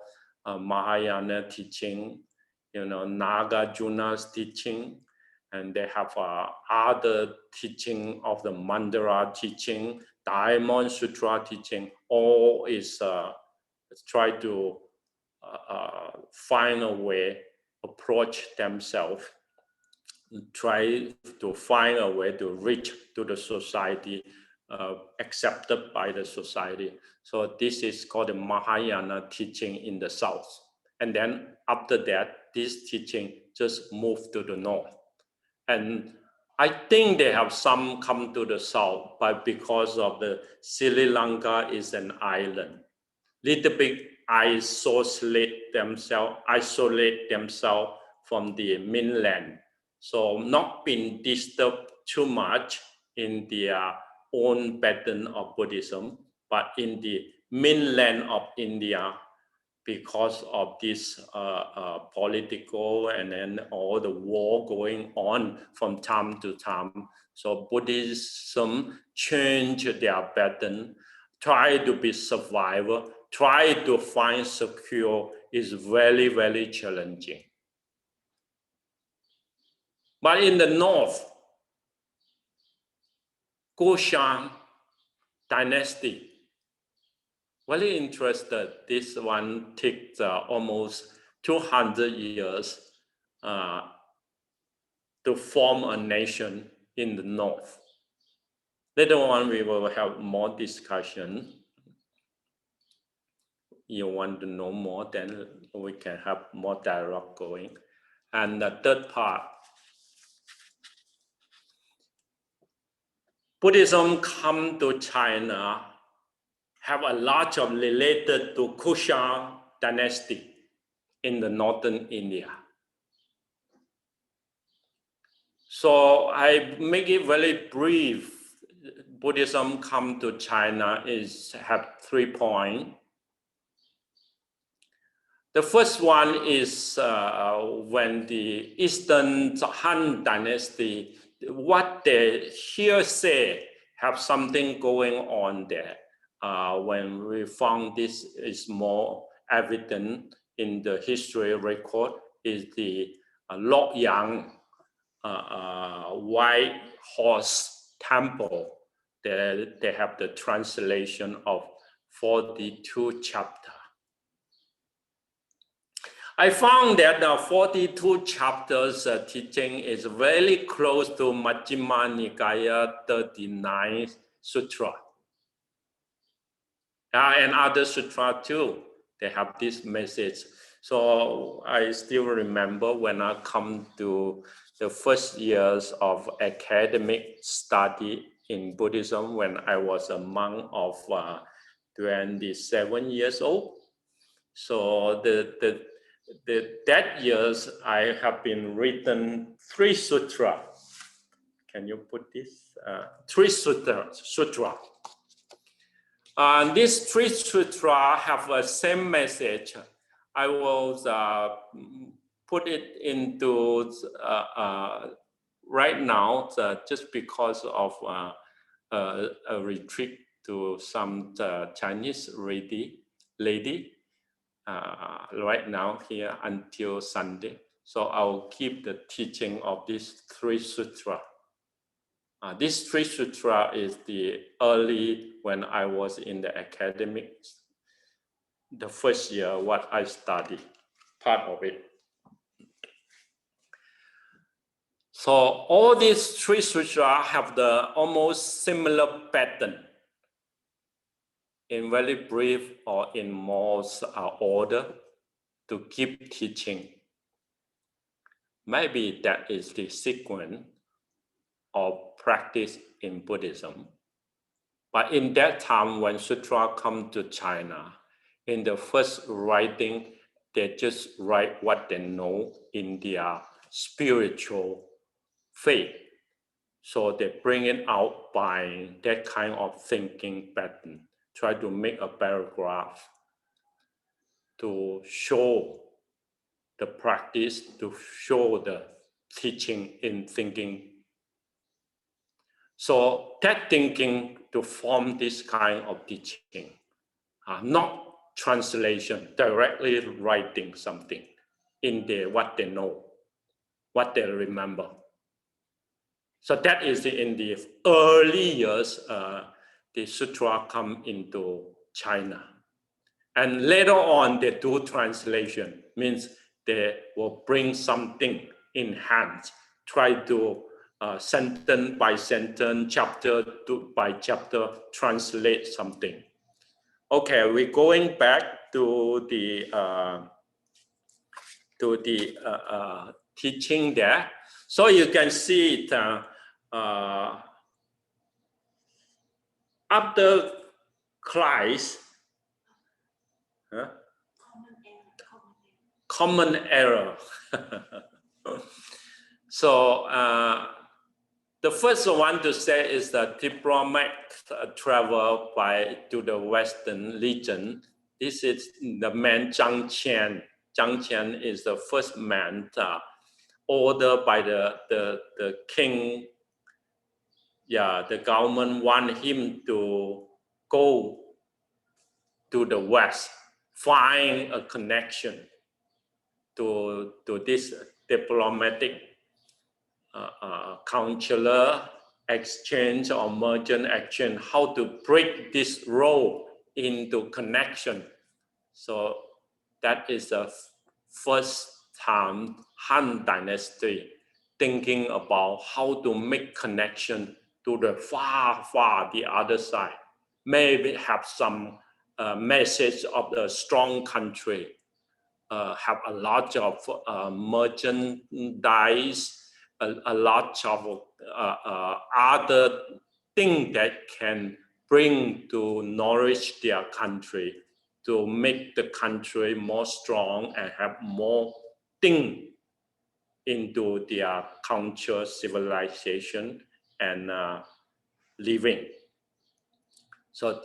Mahayana teaching, Nagarjuna's teaching, and they have other teaching of the Mandara teaching, Diamond Sutra teaching. All is try to find a way, approach themselves, try to find a way to reach to the society, accepted by the society. So this is called the Mahayana teaching in the south. And then after that, this teaching just moved to the north. And I think they have some come to the south, but because of the Sri Lanka is an island, little bit isolate themselves from the mainland. So not being disturbed too much in their own pattern of Buddhism, but in the mainland of India, because of this political and then all the war going on from time to time. So Buddhism changed their pattern, try to be survivor, try to find secure is very, very challenging. But in the north, Kushan dynasty, very interested. This one takes almost 200 years to form a nation in the north. Later on, we will have more discussion. You want to know more, then we can have more dialogue going. And the third part, Buddhism come to China, have a lot of related to Kushan dynasty in the northern India. So I make it very brief. Buddhism come to China have 3 points. The first one is when the Eastern Han Dynasty, what they here say have something going on there. When we found this is more evident in the history record is the Lok Yang White Horse Temple. They have the translation of 42 chapters. I found that the 42 chapters teaching is very close to Majjhima Nikaya 39th Sutra. And other sutra too, they have this message. So I still remember when I come to the first years of academic study in Buddhism when I was a monk of 27 years old. So that years I have been written 3 sutra. Can you put this? 3 sutra. These 3 sutra have the same message. I will put it into right now just because of a retreat to some Chinese lady right now here until Sunday. So I'll keep the teaching of these 3 sutra. This 3 sutra is the early when I was in the academic, the first year what I studied, part of it. So all these 3 sutra have the almost similar pattern in very brief or in more order to keep teaching. Maybe that is the sequence of practice in Buddhism. But in that time, when sutra come to China, in the first writing, they just write what they know in their spiritual faith. So they bring it out by that kind of thinking pattern, try to make a paragraph to show the practice, to show the teaching in thinking. So that thinking to form this kind of teaching, not translation, directly writing something in there, what they know, what they remember. So that is in the early years, the sutra come into China. And later on, they do translation, means they will bring something in hand, try to sentence by sentence, chapter by chapter, translate something. Okay, we're going back to the teaching there. So you can see it after Christ, common error. So the first one to say is that diplomat travel to the Western region. This is the man Zhang Qian. Zhang Qian is the first man ordered by the king. Yeah, the government want him to go to the West, find a connection to this diplomatic counselor exchange or merchant exchange, how to break this road into connection. So that is the first time Han Dynasty thinking about how to make connection to the far the other side. Maybe have some message of the strong country, have a lot of merchandise, a lot of other things that can bring to nourish their country, to make the country more strong and have more things into their culture, civilization, and living. So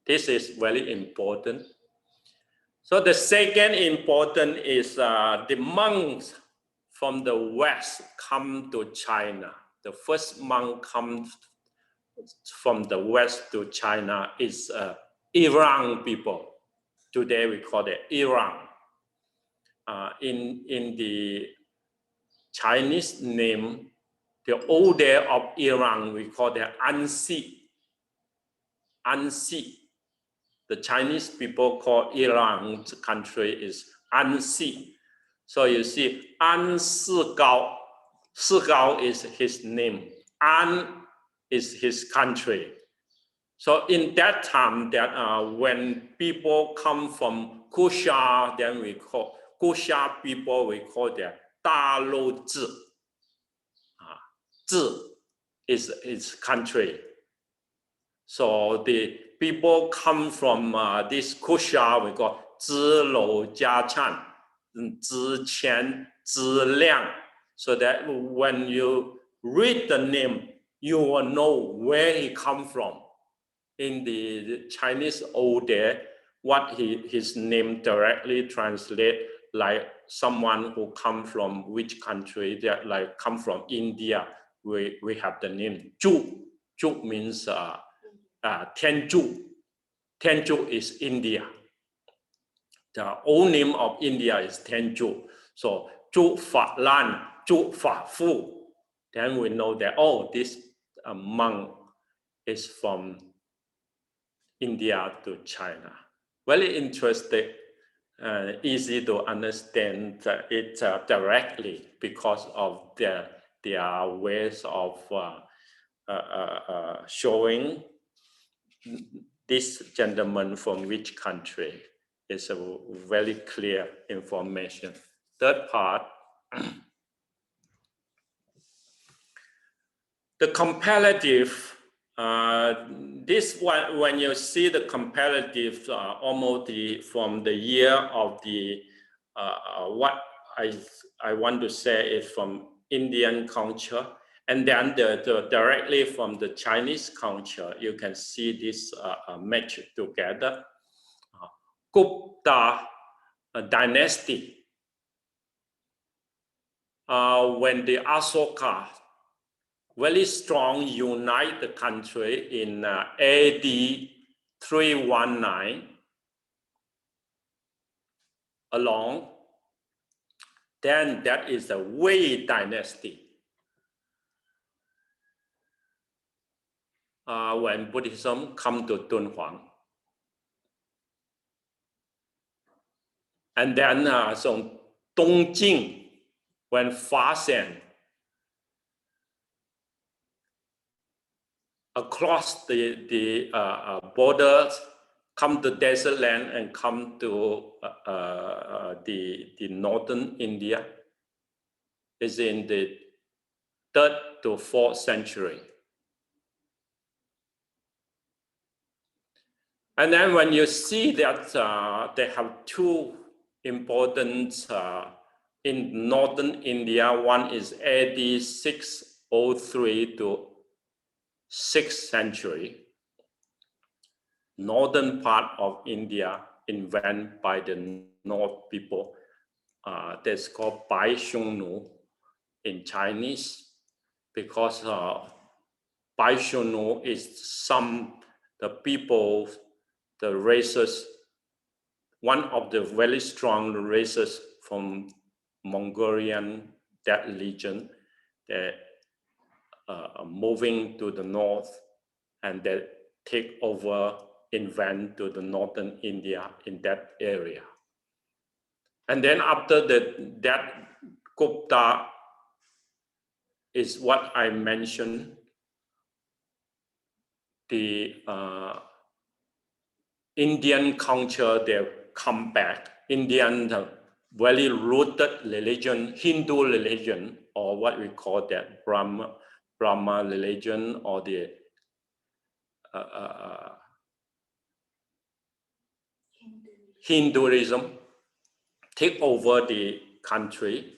this is very important. So the second important is the monks from the West come to China. The first monk comes from the West to China is Iran people. Today we call it Iran. In the Chinese name, the old day of Iran, we call it Anxi. Anxi. The Chinese people call Iran's country is Anxi. So you see, An Si Gao. Si Gao is his name. An is his country. So in that time, that when people come from Kusha, then we call Kusha people, we call them Da Lou Zhi. Zhi is its country. So the people come from this Kusha, we call Zhi Lou Jia Chan, Zhi Qian, Zhi Liang. So that when you read the name, you will know where he come from. In the Chinese old day, what his name directly translate like someone who come from which country, that like come from India, we have the name Zhu. Zhu means Tianzhu. Tianzhu is India. The old name of India is Tianzhu. So Zhu Fa Lan, Zhu Fa Fu. Then we know that, oh, this monk is from India to China. Very interesting, easy to understand it directly because of their ways of showing this gentleman from which country. Is a very clear information. Third part, the comparative. This one, when you see the comparative, almost from the year of the what I want to say is from Indian culture, and then the directly from the Chinese culture, you can see this match together. Gupta dynasty, when the Ashoka very strong unite the country in AD 319 along, then that is the Wei dynasty. When Buddhism come to Dunhuang. And then so Dongjing, when Faxian across the borders, come to desert land and come to the northern India, is in the 3rd to 4th century. And then when you see that they have two important in northern India, one is AD 603 to 6th century. Northern part of India invented by the North people. That's called Bai Xiong Nu in Chinese, because Bai Xiong Nu is the people, the races, one of the very strong races from Mongolian, that region, that moving to the north, and they take over, invent to the northern India in that area. And then after that Gupta is what I mentioned, the Indian culture, they come back. Indian, very rooted religion, Hindu religion, or what we call that Brahma religion, or the Hinduism, take over the country.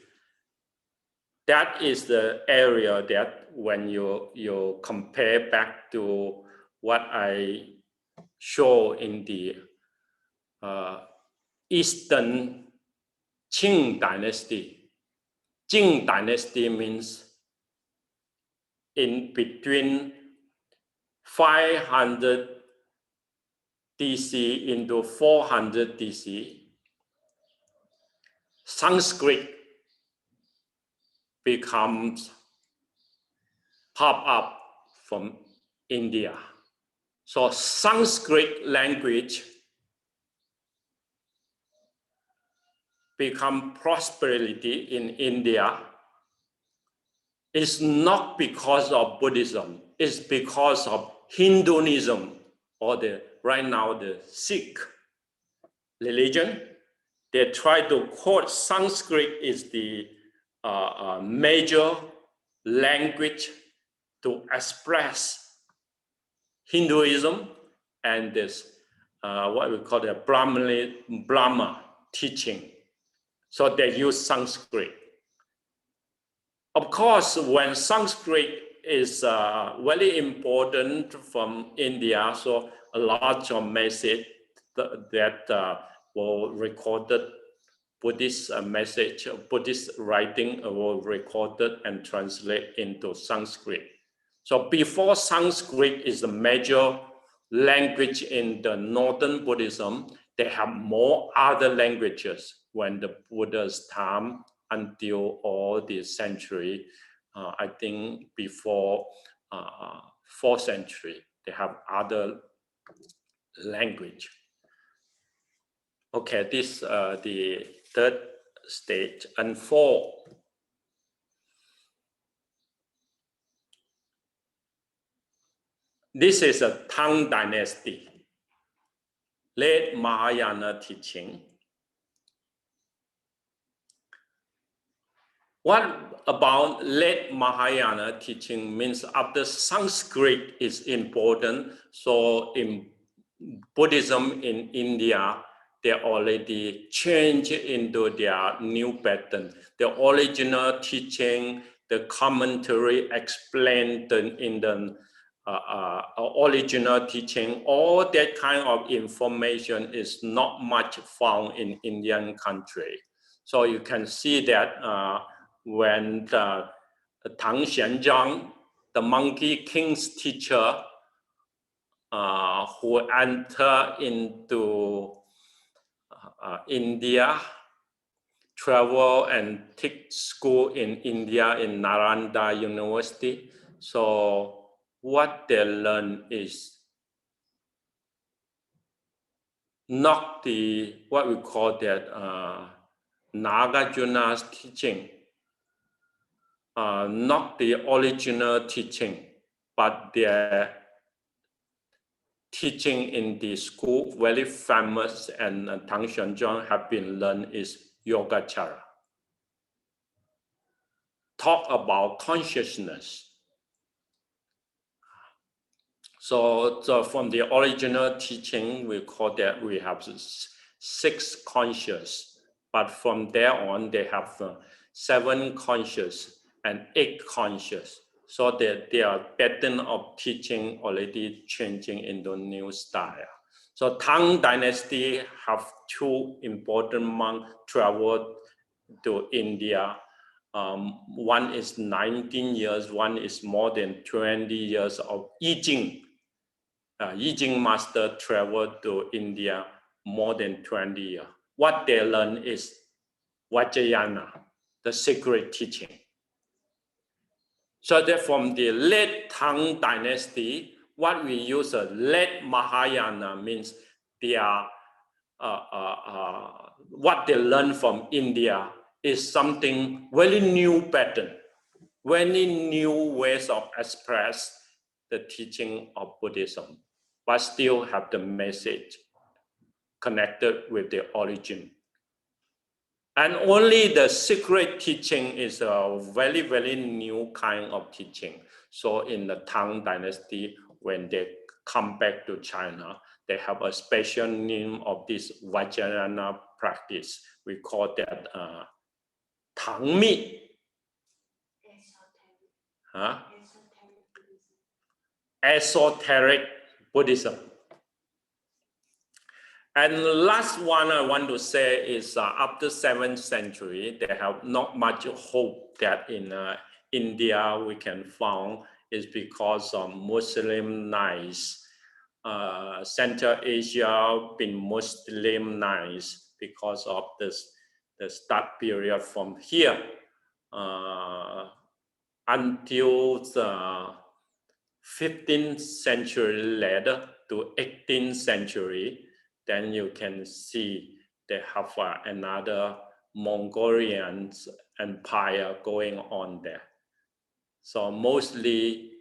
That is the area that when you compare back to what I show in the Eastern Qing dynasty. Qing dynasty means in between 500 DC into 400 DC, Sanskrit becomes pop up from India. So Sanskrit language become prosperity in India is not because of Buddhism, it's because of Hinduism, or right now the Sikh religion. They try to quote Sanskrit is the major language to express Hinduism and this what we call the Brahma teaching. So they use Sanskrit. Of course, when Sanskrit is very important from India, so a lot of message that were recorded, Buddhist message, Buddhist writing were recorded and translated into Sanskrit. So before Sanskrit is a major language in the Northern Buddhism, they have more other languages when the Buddha's time until all the century, I think before 4th century, they have other language. Okay, this the third stage, and four. This is a Tang dynasty, late Mahayana teaching. What about late Mahayana teaching means after Sanskrit is important, so in Buddhism in India, they already changed into their new pattern. The original teaching, the commentary explained in the original teaching, all that kind of information is not much found in Indian country. So you can see that when Tang Xianzhang, the Monkey King's teacher, who entered into India, travel and take school in India in Nalanda University. So what they learn is not the, what we call that, Nagarjuna's teaching, not the original teaching, but their teaching in the school, very famous, and Tang Xianzhang have been learned is Yogacara. Talk about consciousness. So from the original teaching, we call that we have 6 conscious, but from there on, they have 7 conscious and 8 conscious. So their pattern of teaching already changing into new style. So Tang Dynasty have 2 important monks traveled to India. One is 19 years, one is more than 20 years of I Ching. I Ching master traveled to India more than 20 years. What they learn is Vajrayana, the secret teaching. So that from the late Tang Dynasty, what we use a late Mahayana means they are, what they learn from India is something very new pattern, very new ways of express the teaching of Buddhism, but still have the message connected with the origin. And only the secret teaching is a very, very new kind of teaching. So in the Tang Dynasty, when they come back to China, they have a special name of this Vajrayana practice. We call that Tang Mi. Esoteric Buddhism. And the last one I want to say is after 7th century, they have not much hope that in India we can found is because of Muslimized. Central Asia been Muslimized because of the start period from here until the 15th century later to 18th century. Then you can see they have another Mongolian empire going on there. So mostly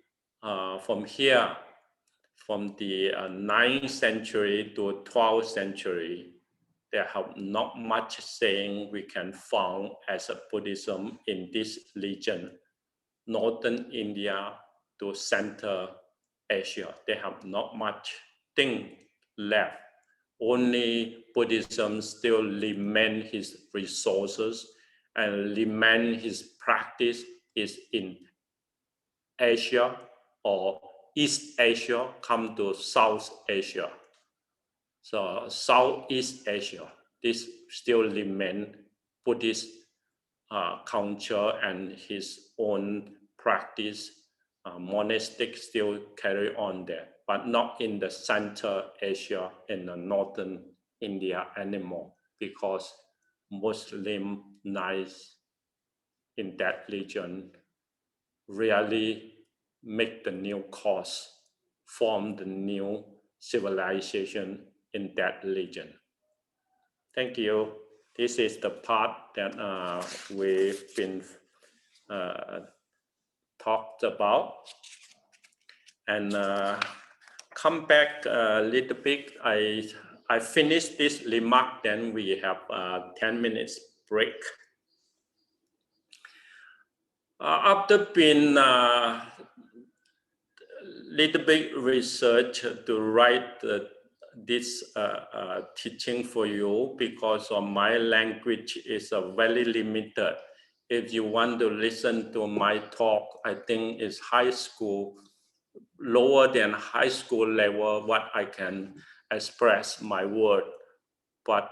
from here, from the 9th century to 12th century, there have not much saying we can found as a Buddhism in this region, Northern India to Central Asia. They have not much thing left. Only Buddhism still remain his resources and remain his practice is in Asia or East Asia come to South Asia. So Southeast Asia, this still remain Buddhist culture and his own practice. Monastic still carry on there, but not in the Central Asia and the Northern India anymore because Muslim nice in that region really make the new course, form the new civilization in that region. Thank you. This is the part that we've been talked about. And come back a little bit. I finished this remark, then we have 10 minutes break. After being little bit research to write this teaching for you because of my language is very limited. If you want to listen to my talk, I think it's high school, lower than high school level, what I can express my word. But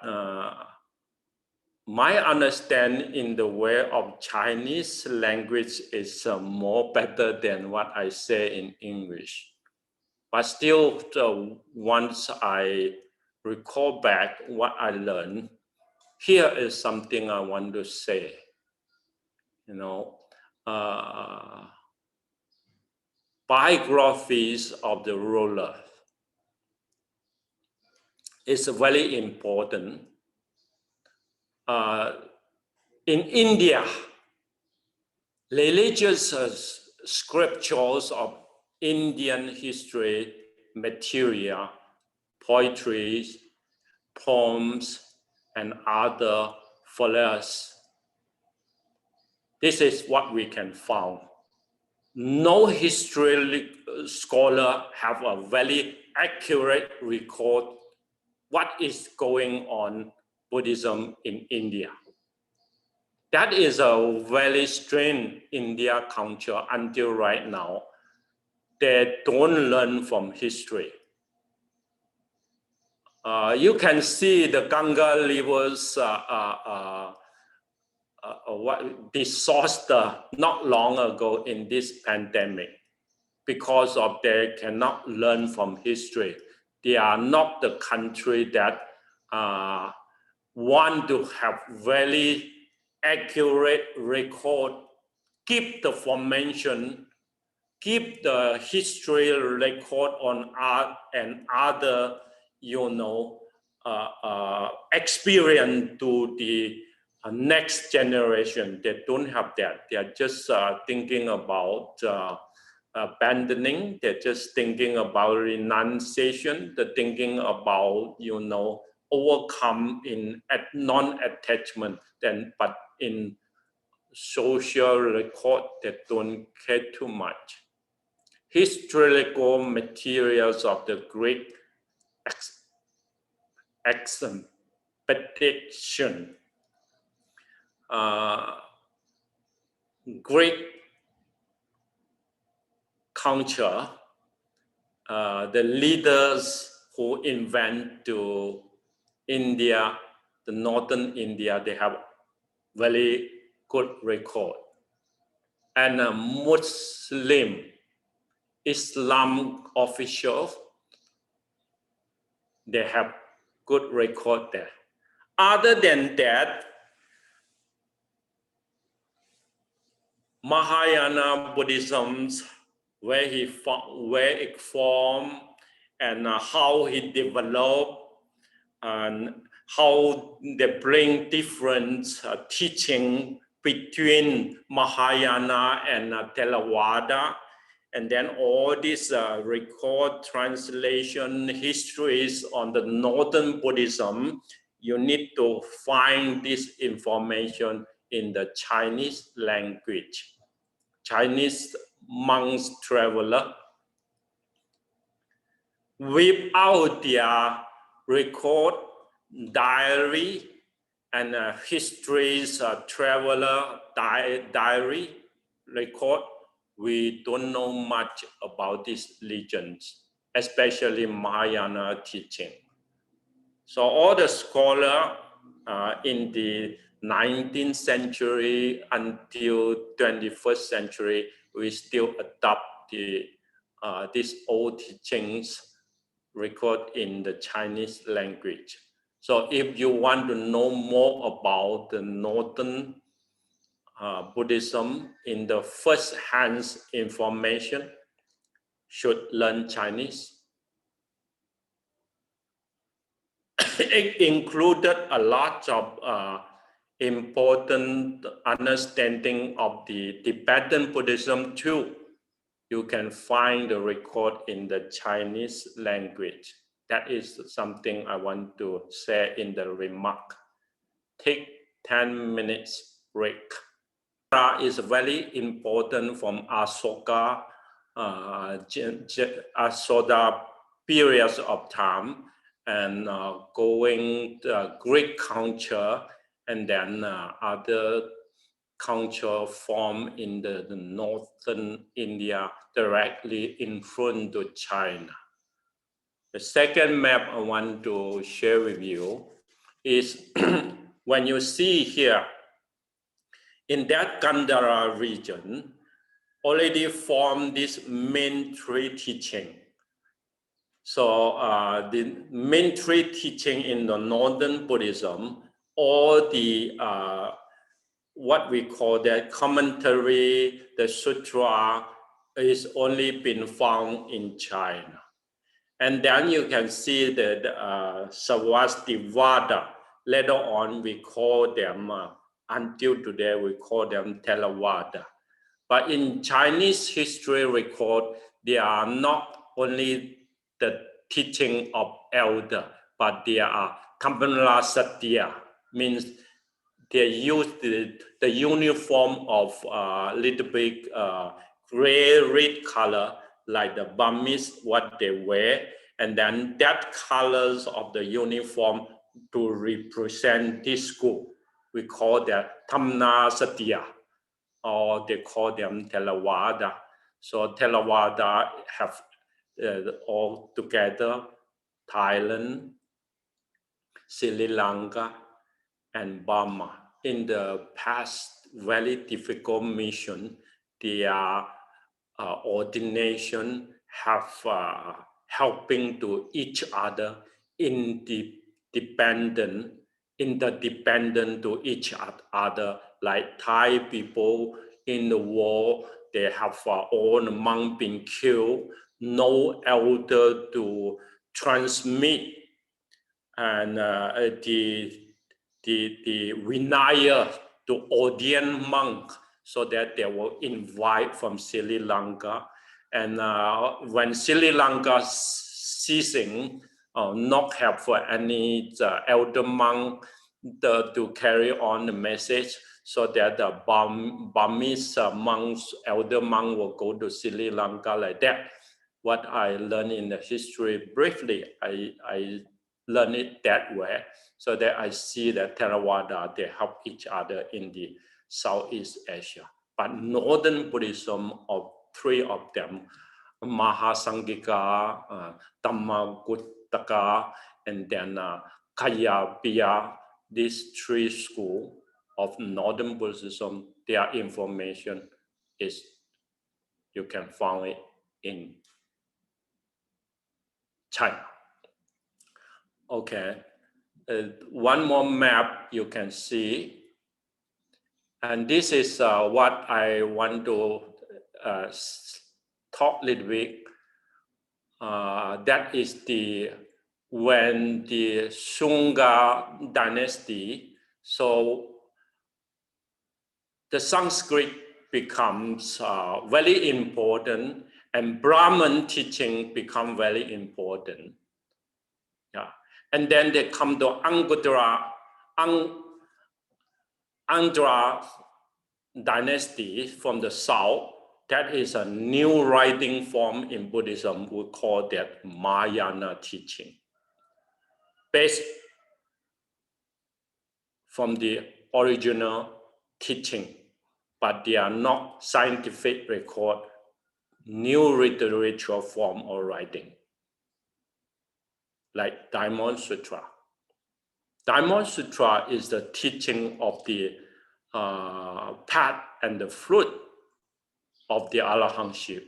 my understanding in the way of Chinese language is more better than what I say in English. But still, once I recall back what I learned, here is something I want to say. You know, biographies of the ruler is very important. In India, religious scriptures of Indian history material, poetry, poems, and other follows. This is what we can find. No history scholar have a very accurate record what is going on Buddhism in India. That is a very strange India culture until right now. They don't learn from history. You can see the Ganga rivers disaster not long ago in this pandemic because of they cannot learn from history. They are not the country that want to have very accurate record, keep the formation, keep the history record on art and other, experience to the next generation. They don't have that. They are just thinking about abandoning. They're just thinking about renunciation. They're thinking about, overcome in non-attachment. But in social record, they don't care too much. Historical materials of the Greek expedition, Greek culture, the leaders who invent to India, the northern India, they have very good record. And Muslim Islam officials, they have good record there. Other than that, Mahayana Buddhism, where it formed, and how it developed, and how they bring different teaching between Mahayana and Theravada, and then all these record translation histories on the Northern Buddhism. You need to find this information in the Chinese language. Chinese monks traveler, without their record, diary, and histories, traveler diary record, we don't know much about these legends, especially Mahayana teaching. So all the scholars in the 19th century until 21st century, we still adopt these old teachings record in the Chinese language. So if you want to know more about the Northern Buddhism in the first-hand information, should learn Chinese. It included a lot of important understanding of the Tibetan Buddhism too. You can find the record in the Chinese language. That is something I want to say in the remark. Take 10 minutes break. Is very important from Asoka, Asoka periods of time, and going Greek culture, and then other culture form in the northern India directly in front to China. The second map I want to share with you is when you see here, in that Gandhara region, already formed this main three teaching. So the main three teaching in the Northern Buddhism, all the what we call the commentary, the sutra, is only been found in China. And then you can see that Sarvastivada, later on we call them, until today we call them Theravada. But in Chinese history record, they are not only the teaching of elder, but they are Tampana Satya, means they use the uniform of little bit gray-red color, like the Burmese, what they wear, and then that colors of the uniform to represent this school. We call that Tampana Satya, or they call them Theravada. So Theravada have all together Thailand, Sri Lanka, and Burma. In the past very difficult mission, their ordination have helping to each other, interdependent to each other. Like Thai people in the war, they have all the monks been killed, no elder to transmit, and the Vinaya to ordain monk, so that they will invite from Sri Lanka. And when Sri Lanka ceasing, not have for any elder monk to carry on the message, so that the Burmese monks, elder monk will go to Sri Lanka like that. What I learned in the history briefly, I learned it that way, so that I see that Theravada, they help each other in the Southeast Asia. But Northern Buddhism, of three of them, Mahasangika, Dhammaguttaka, and then Kaya, Bia, these three schools of Northern Buddhism, their information is, you can find it in China. Okay, one more map you can see. And this is what I want to talk a little bit. That is when the Shunga dynasty, so the Sanskrit becomes very important, and Brahman teaching become very important. Yeah, and then they come to Andhra dynasty from the south. That is a new writing form in Buddhism. We call that Mahayana teaching, based from the original teaching, but they are not scientific record, new literature form or writing, like Diamond Sutra. Diamond Sutra is the teaching of the path and the fruit of the Arahantship.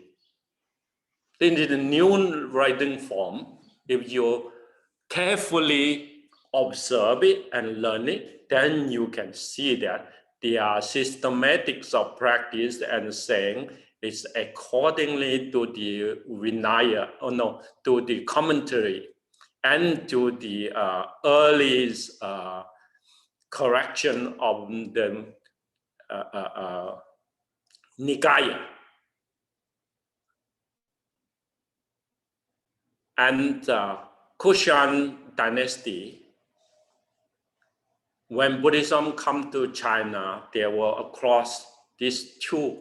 In the new writing form, if you carefully observe it and learn it, then you can see that there are systematics of practice and saying it's accordingly to the Vinaya, to the commentary and to the earliest correction of the Nikaya. And Kushan dynasty, when Buddhism come to China, there were across these two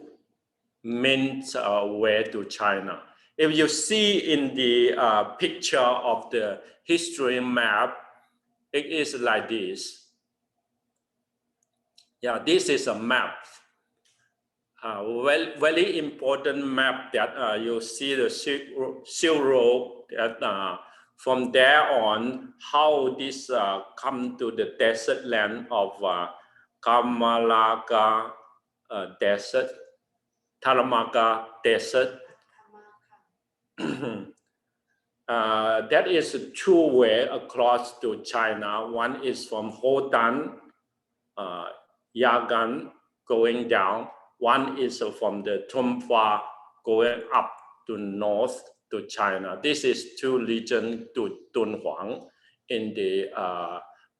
main way to China. If you see in the picture of the history map, it is like this. Yeah, this is a map. Very important map that you see the Silk Road that from there on, how this come to the desert land of Kamalaka desert, Taramaka desert. That is a two-way across to China. One is from Hotan, Yagan going down. One is from the Tumfa going up to north to China. This is two regions to Dunhuang in the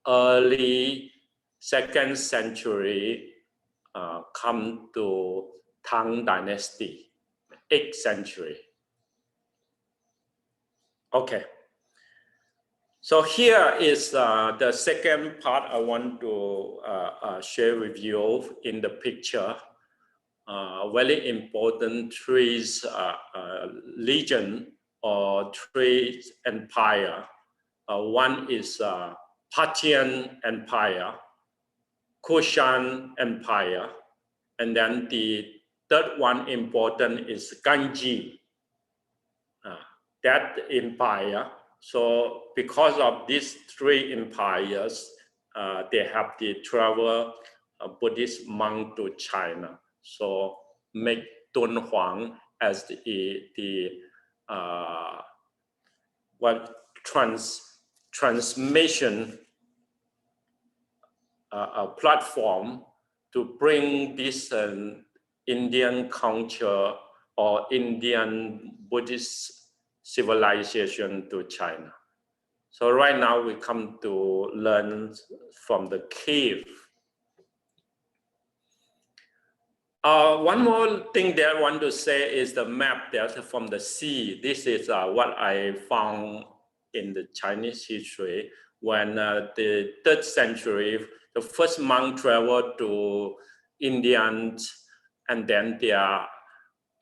early 2nd century, come to Tang dynasty, 8th century. Okay. So here is the second part I want to share with you in the picture. Very important three region or three empire. One is Parthian Empire, Kushan Empire, and then the third one important is Ganji. That empire. So because of these three empires, they have the travel Buddhist monk to China. So make Dunhuang as the transmission platform to bring this Indian culture or Indian Buddhist civilization to China. So right now we come to learn from the cave. One more thing that I want to say is the map that's from the sea. This is what I found in the Chinese history when the 3rd century, the first monk traveled to Indians, and then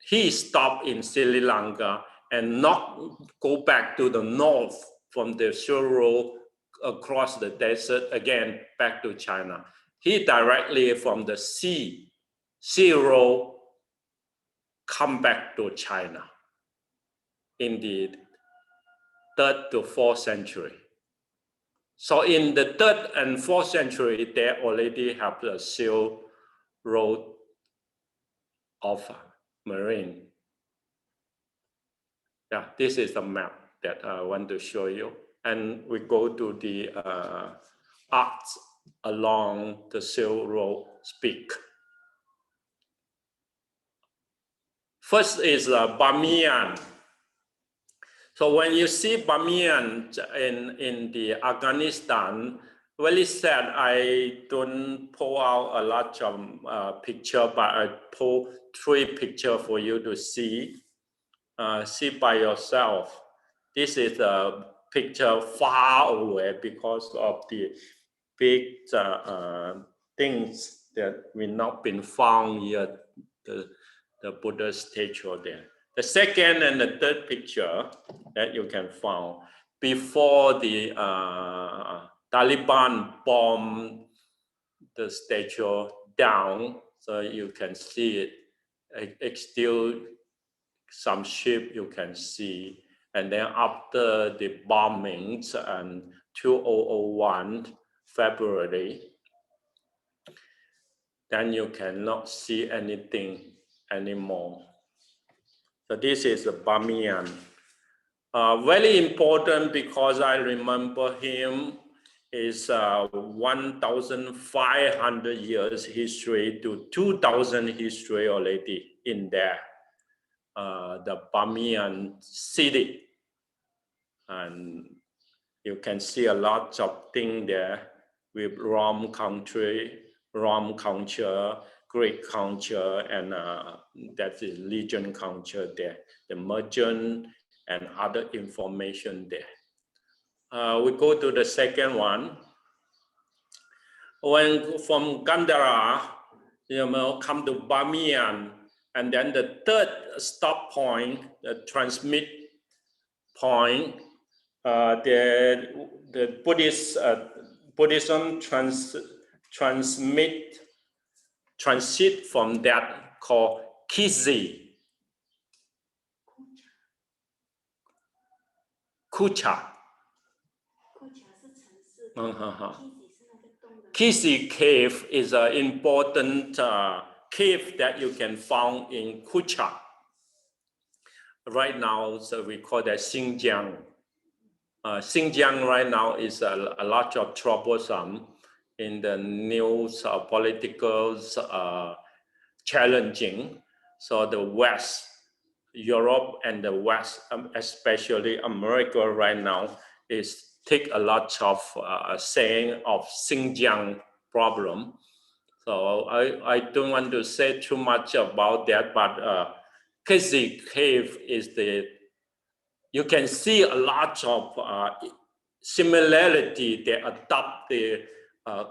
he stopped in Sri Lanka and not go back to the north from the Silk Road across the desert again back to China. He directly from the sea road come back to China in the 3rd to 4th century. So in the 3rd and 4th century, they already have the Silk Road of marine. Yeah, this is the map that I want to show you. And we go to the arcs along the Silk Road peak. First is Bamiyan. So when you see Bamiyan in the Afghanistan, very sad I don't pull out a lot of picture, but I pull 3 pictures for you to see. See by yourself. This is a picture far away because of the big things that will not been found yet, the Buddha statue there. The second and the third picture that you can find before the Taliban bombed the statue down, so you can see it. It's still some ship you can see. And then after the bombings in 2001 February, then you cannot see anything anymore. So this is the Bamiyan. Very important because I remember him is 1,500 years history to 2,000 history already in there. The Bamiyan city, and you can see a lot of things there with Rom country, Rom culture, Greek culture, and that is Legion culture there, the merchant and other information there. We go to the second one. When from Gandhara, come to Bamiyan, and then the third stop point, the transmit point, the Buddhism transit from that called Kizi, Kucha. Kizi cave is an important cave that you can find in Kucha. Right now, so we call that Xinjiang. Xinjiang right now is a lot of troublesome in the news, political challenging. So the West, Europe and the West, especially America right now, is take a lot of saying of Xinjiang problem. So I don't want to say too much about that, but Kizi cave is you can see a lot of similarity. They adopt the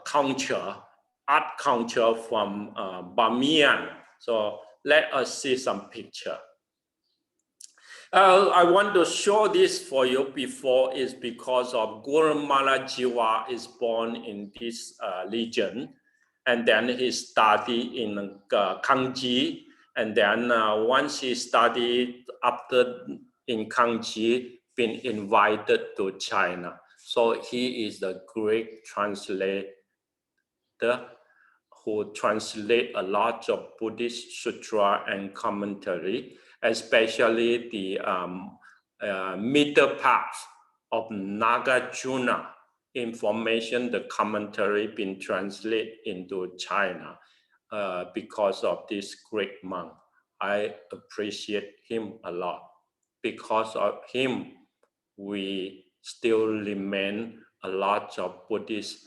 culture, art culture from Bamiyan. So let us see some picture. I want to show this for you before is because of Guru Maharaj Jiva is born in this region, and then he studied in Kangji, and then once he studied after in Kangji, been invited to China. So he is the great translator who translate a lot of Buddhist sutra and commentary, especially the middle path of Nagarjuna information, the commentary been translated into China because of this great monk. I appreciate him a lot. Because of him, we still remain a lot of Buddhist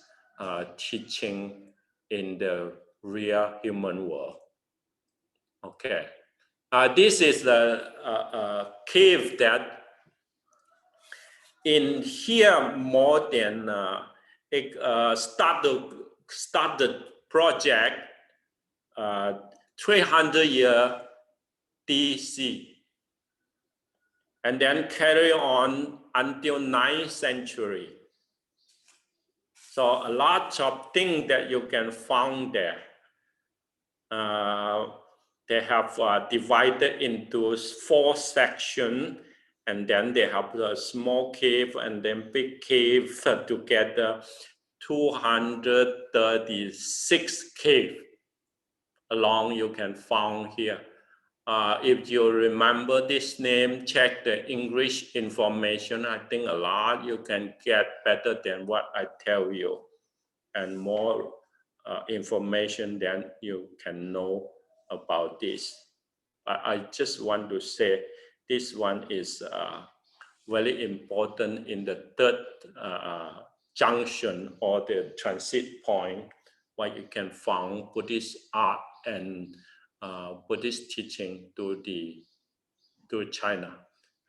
teaching in the real human world. Okay, this is the cave that in here more than started project 300 year DC, and then carry on until 9th century. So a lot of things that you can find there. They have divided into 4 sections, and then they have a small cave and then big cave together, 236 cave along you can find here. If you remember this name, check the English information. I think a lot you can get better than what I tell you, and more information than you can know about this. I just want to say this one is very important in the third junction or the transit point where you can find Buddhist art and Buddhist teaching to China.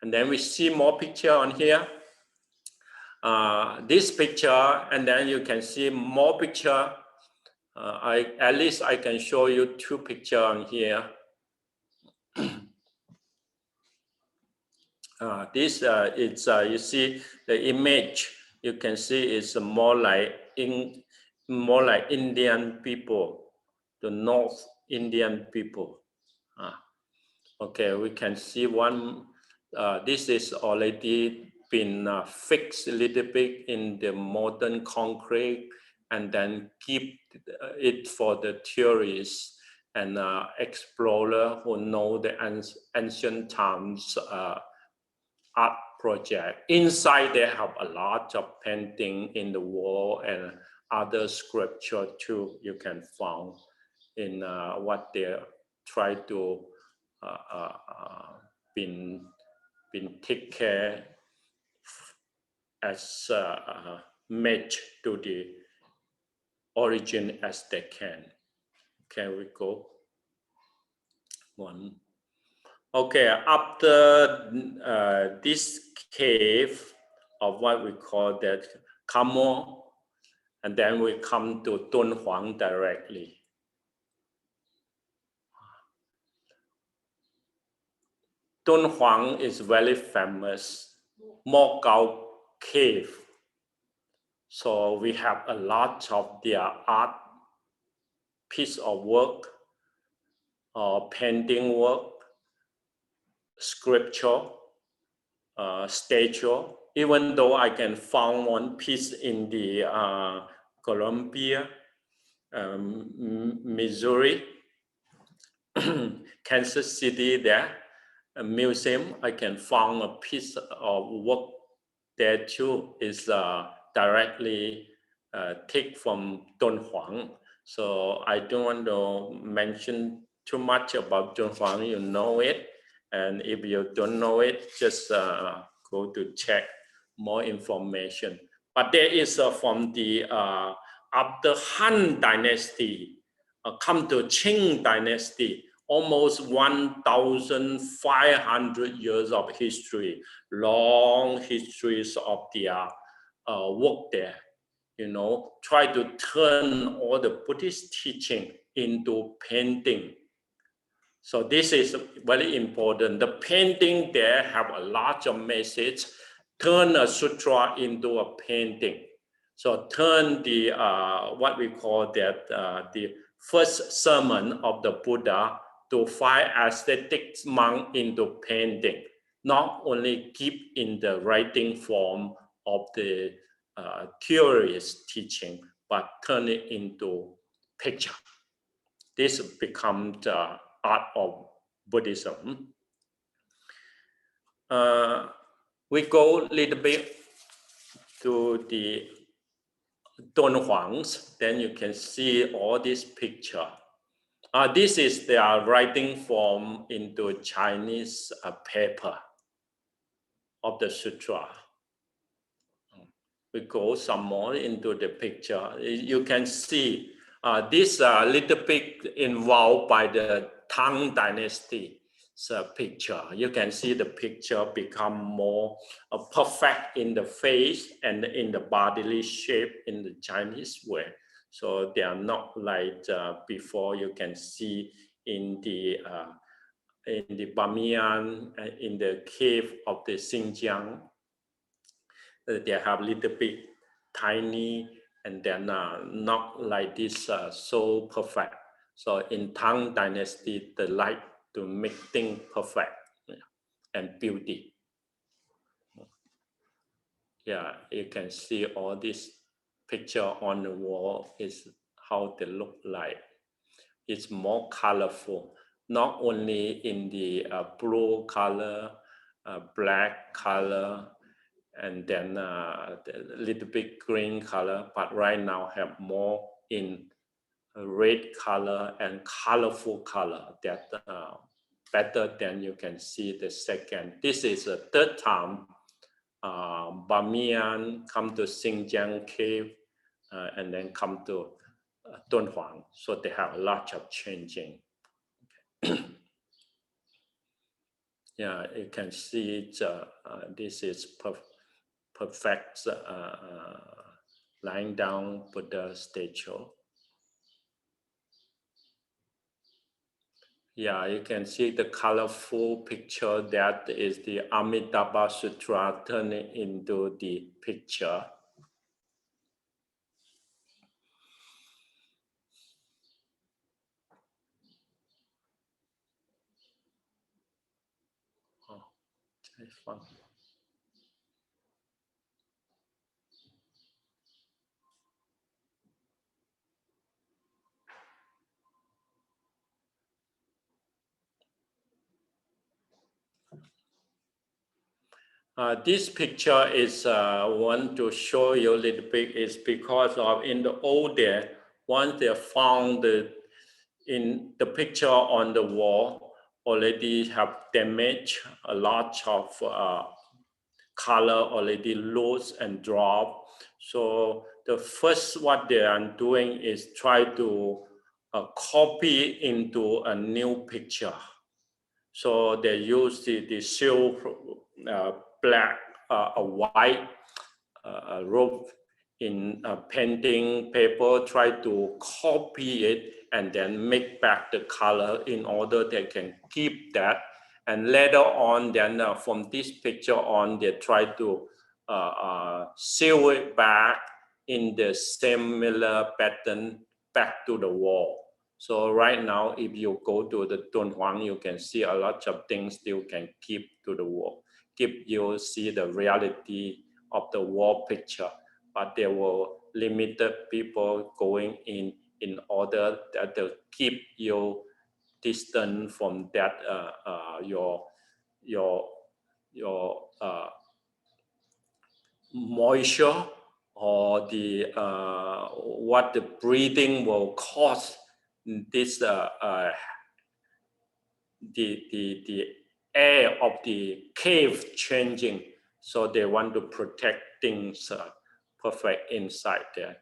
And then we see more picture on here. This picture, and then you can see more picture. At least I can show you two pictures on here. This it's you see the image. You can see it's more like Indian people, the North Indian people. Okay, we can see one. This is already been fixed a little bit in the modern concrete, and then keep it for the tourists and explorer who know the ancient times art project. Inside they have a lot of painting in the wall and other sculpture too. You can find in what they try to been take care as match to the origin as they can. Can we go one? Okay, after this cave of what we call that Kamo, and then we come to Dunhuang directly. Dunhuang is very famous, Mogao cave. So we have a lot of their art, piece of work, or painting work, sculpture, statue. Even though I can find one piece in the Columbia, Missouri, Kansas City there, a museum, I can find a piece of work there too. Is directly take from Dunhuang. So I don't want to mention too much about Dunhuang, you know it. And if you don't know it, just go to check more information. But there is from the after Han Dynasty, come to Qing Dynasty, almost 1,500 years of history, long histories of their work there. You know, try to turn all the Buddhist teaching into painting. So this is very important. The painting there have a lot of message. Turn a sutra into a painting. So turn the what we call that the first sermon of the Buddha to 5 aesthetic monk into painting. Not only keep in the writing form of the theories teaching, but turn it into picture. This becomes the art of Buddhism. We go a little bit to the Dunhuangs, then you can see all this picture. This is their writing form into Chinese paper of the sutra. We go some more into the picture. You can see this little bit involved by the Tang Dynasty picture. You can see the picture become more perfect in the face and in the bodily shape in the Chinese way. So they are not like before. You can see in the Bamiyan, in the cave of the Xinjiang. They have a little bit tiny and then not like this so perfect. So in Tang Dynasty, they like to make things perfect and beauty. Yeah, you can see all this picture on the wall is how they look like. It's more colorful, not only in the blue color, black color, and then a little bit green color, but right now have more in red color and colorful color that better than you can see the second. This is the third time Bamiyan come to Xinjiang cave and then come to Dunhuang. So they have a lot of changing. Yeah, you can see this is perfect lying down Buddha statue. Yeah, you can see the colorful picture that is the Amitabha Sutra turning into the picture. Oh, it's fun. This picture is want to show you a little bit is because of in the old day, once they found in the picture on the wall already have damaged, a lot of color already loose and drop. So the first what they are doing is try to copy into a new picture. So they use the silver, black, white rope in painting paper, try to copy it and then make back the color in order they can keep that. And later on, then from this picture on, they try to sew it back in the similar pattern back to the wall. So right now, if you go to the Dunhuang, you can see a lot of things still can keep to the wall, keep you see the reality of the wall picture. But there were limited people going in order that to keep you distant from that your moisture or the what the breathing will cause this the air of the cave changing. So they want to protect things perfect inside there.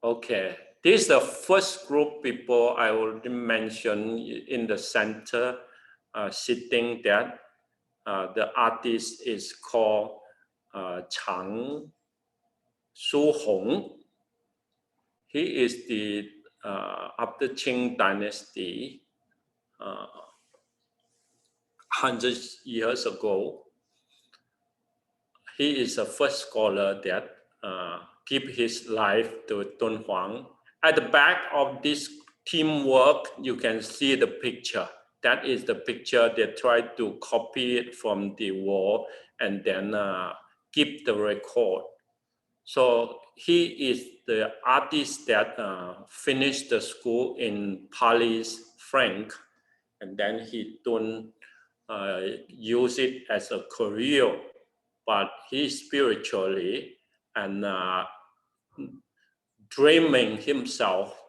Okay, this is the first group people I already mentioned in the center sitting there. The artist is called Chang Su Hong. He is the after Qing dynasty 100 years ago. He is the first scholar that give his life to Dunhuang. At the back of this teamwork, you can see the picture. That is the picture they tried to copy it from the wall and then keep the record. So he is the artist that finished the school in Paris, France, and then he don't use it as a career, but he spiritually and dreaming himself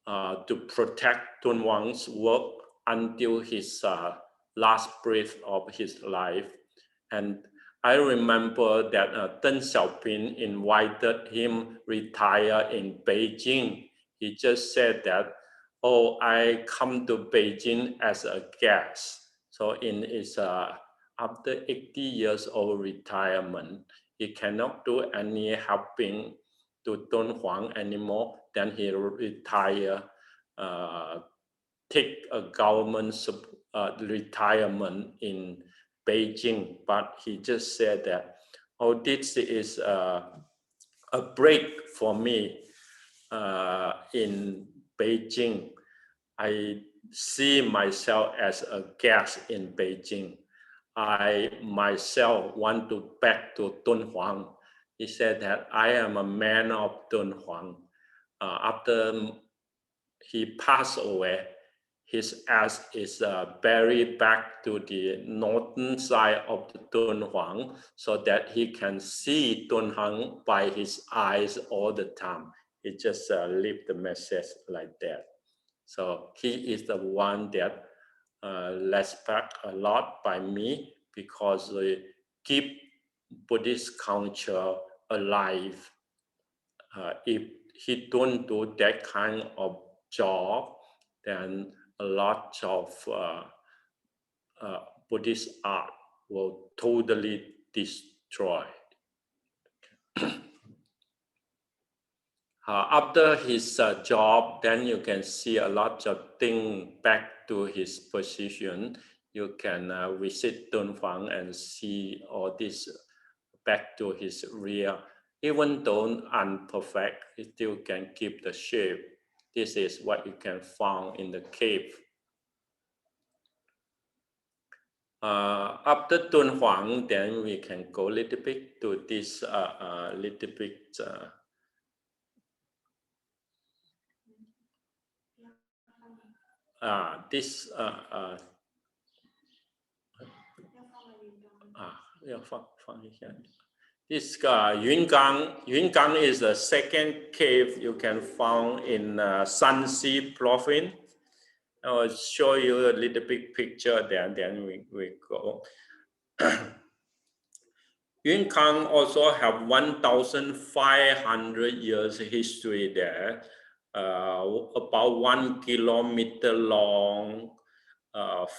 to protect Dunhuang's work until his last breath of his life. And I remember that Deng Xiaoping invited him retire in Beijing. He just said that, oh, I come to Beijing as a guest. So in his after 80 years old retirement, he cannot do any helping to Dunhuang anymore. Then he retire, take a government retirement in Beijing. But he just said that, oh, this is a break for me in Beijing. I see myself as a guest in Beijing. I myself want to back to Dunhuang. He said that I am a man of Dunhuang. After he passed away, his ash is buried back to the northern side of the Dunhuang so that he can see Dunhuang by his eyes all the time. He just leave the message like that. So he is the one that respect a lot by me because they keep Buddhist culture alive. If he don't do that kind of job, then a lot of Buddhist art will totally destroy. After his job, then you can see a lot of things back to his position. You can visit Dunhuang and see all this back to his rear. Even though imperfect, it still can keep the shape. This is what you can find in the cave. After Dunhuang, then we can go a little bit to this little bit this this Yungang is the second cave you can find in Shanxi province. I'll show you a little bit picture there, then we go. Yungang also have 1,500 years history there, about 1 kilometer long,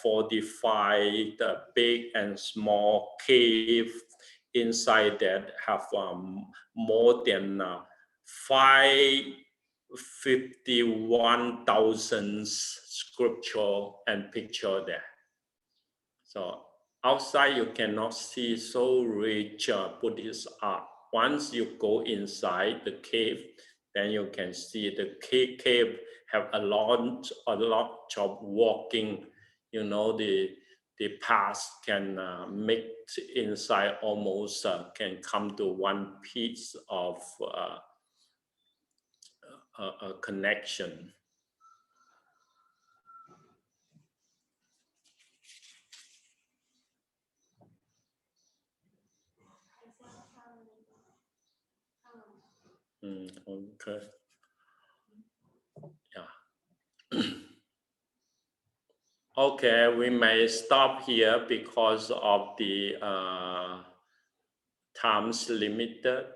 45 big and small cave inside that have more than 51,000 sculpture and picture there. So outside you cannot see so rich Buddhist art. Once you go inside the cave, then you can see the cave have a lot of walking. You know, the path can make inside almost can come to one piece of a connection. Okay. Yeah. Okay, we may stop here because of the times limited.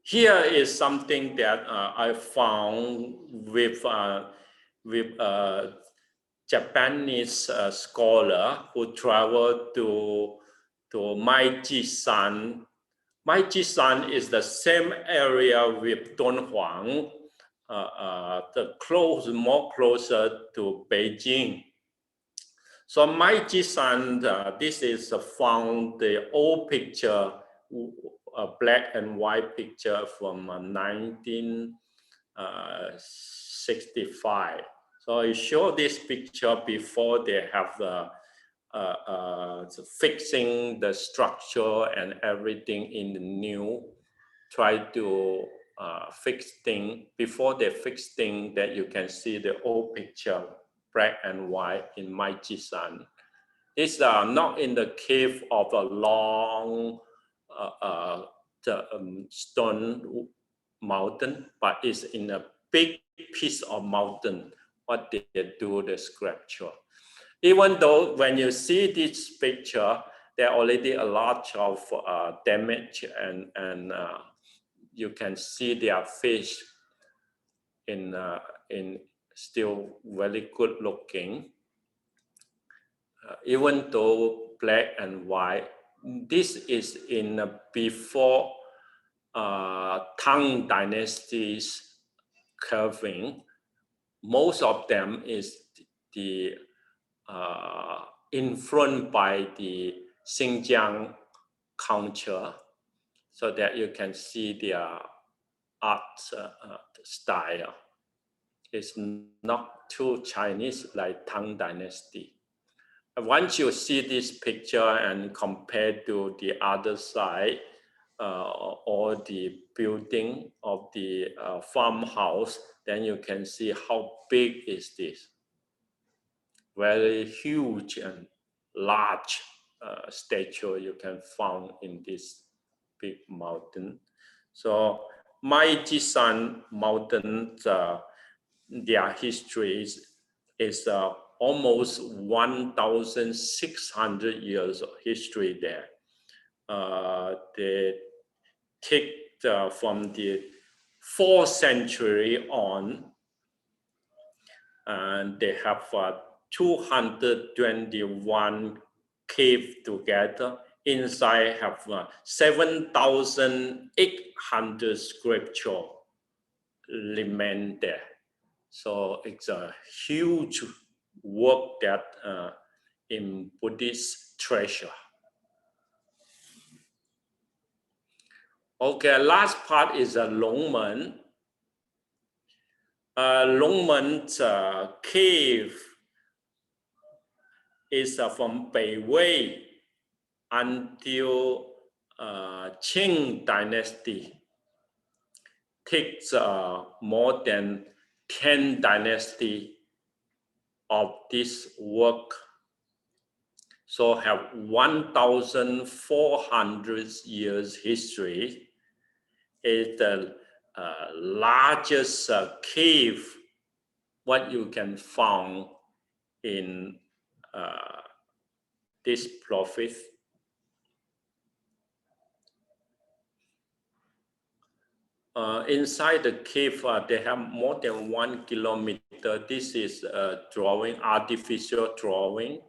Here is something that I found with a Japanese scholar who traveled to Maijisan. Maijisan is the same area with Dunhuang, more closer to Beijing. So Maijisan, this is found the old picture, a black and white picture from 1965. So I show this picture before they have the fixing the structure and everything in the new. Try to fix thing before they fix thing that you can see the old picture, black and white in Maijisan. It's not in the cave of a long stone mountain, but it's in a big piece of mountain. What they do the sculpture. Even though when you see this picture, there are already a lot of damage and you can see their face in still very good looking. Even though black and white, this is in before Tang Dynasty's carving. Most of them is the influenced by the Xinjiang culture, so that you can see their art style. It's not too Chinese like Tang Dynasty. Once you see this picture and compare to the other side, or the building of the farmhouse, then you can see how big is this. Very huge and large statue you can find in this big mountain. So Mighty Sun Mountain, their history is almost 1,600 years of history there. They take from the 4th century on, and they have 221 caves together. Inside have 7,800 scripture remain there. So it's a huge work that in Buddhist treasure. Okay, last part is a Longmen. Longmen's cave is from Beiwei until Qing dynasty. Takes more than 10 dynasty of this work. So have 1,400 years history. Is the largest cave what you can find in this province. Inside the cave, they have more than 1 kilometer. This is a drawing, artificial drawing.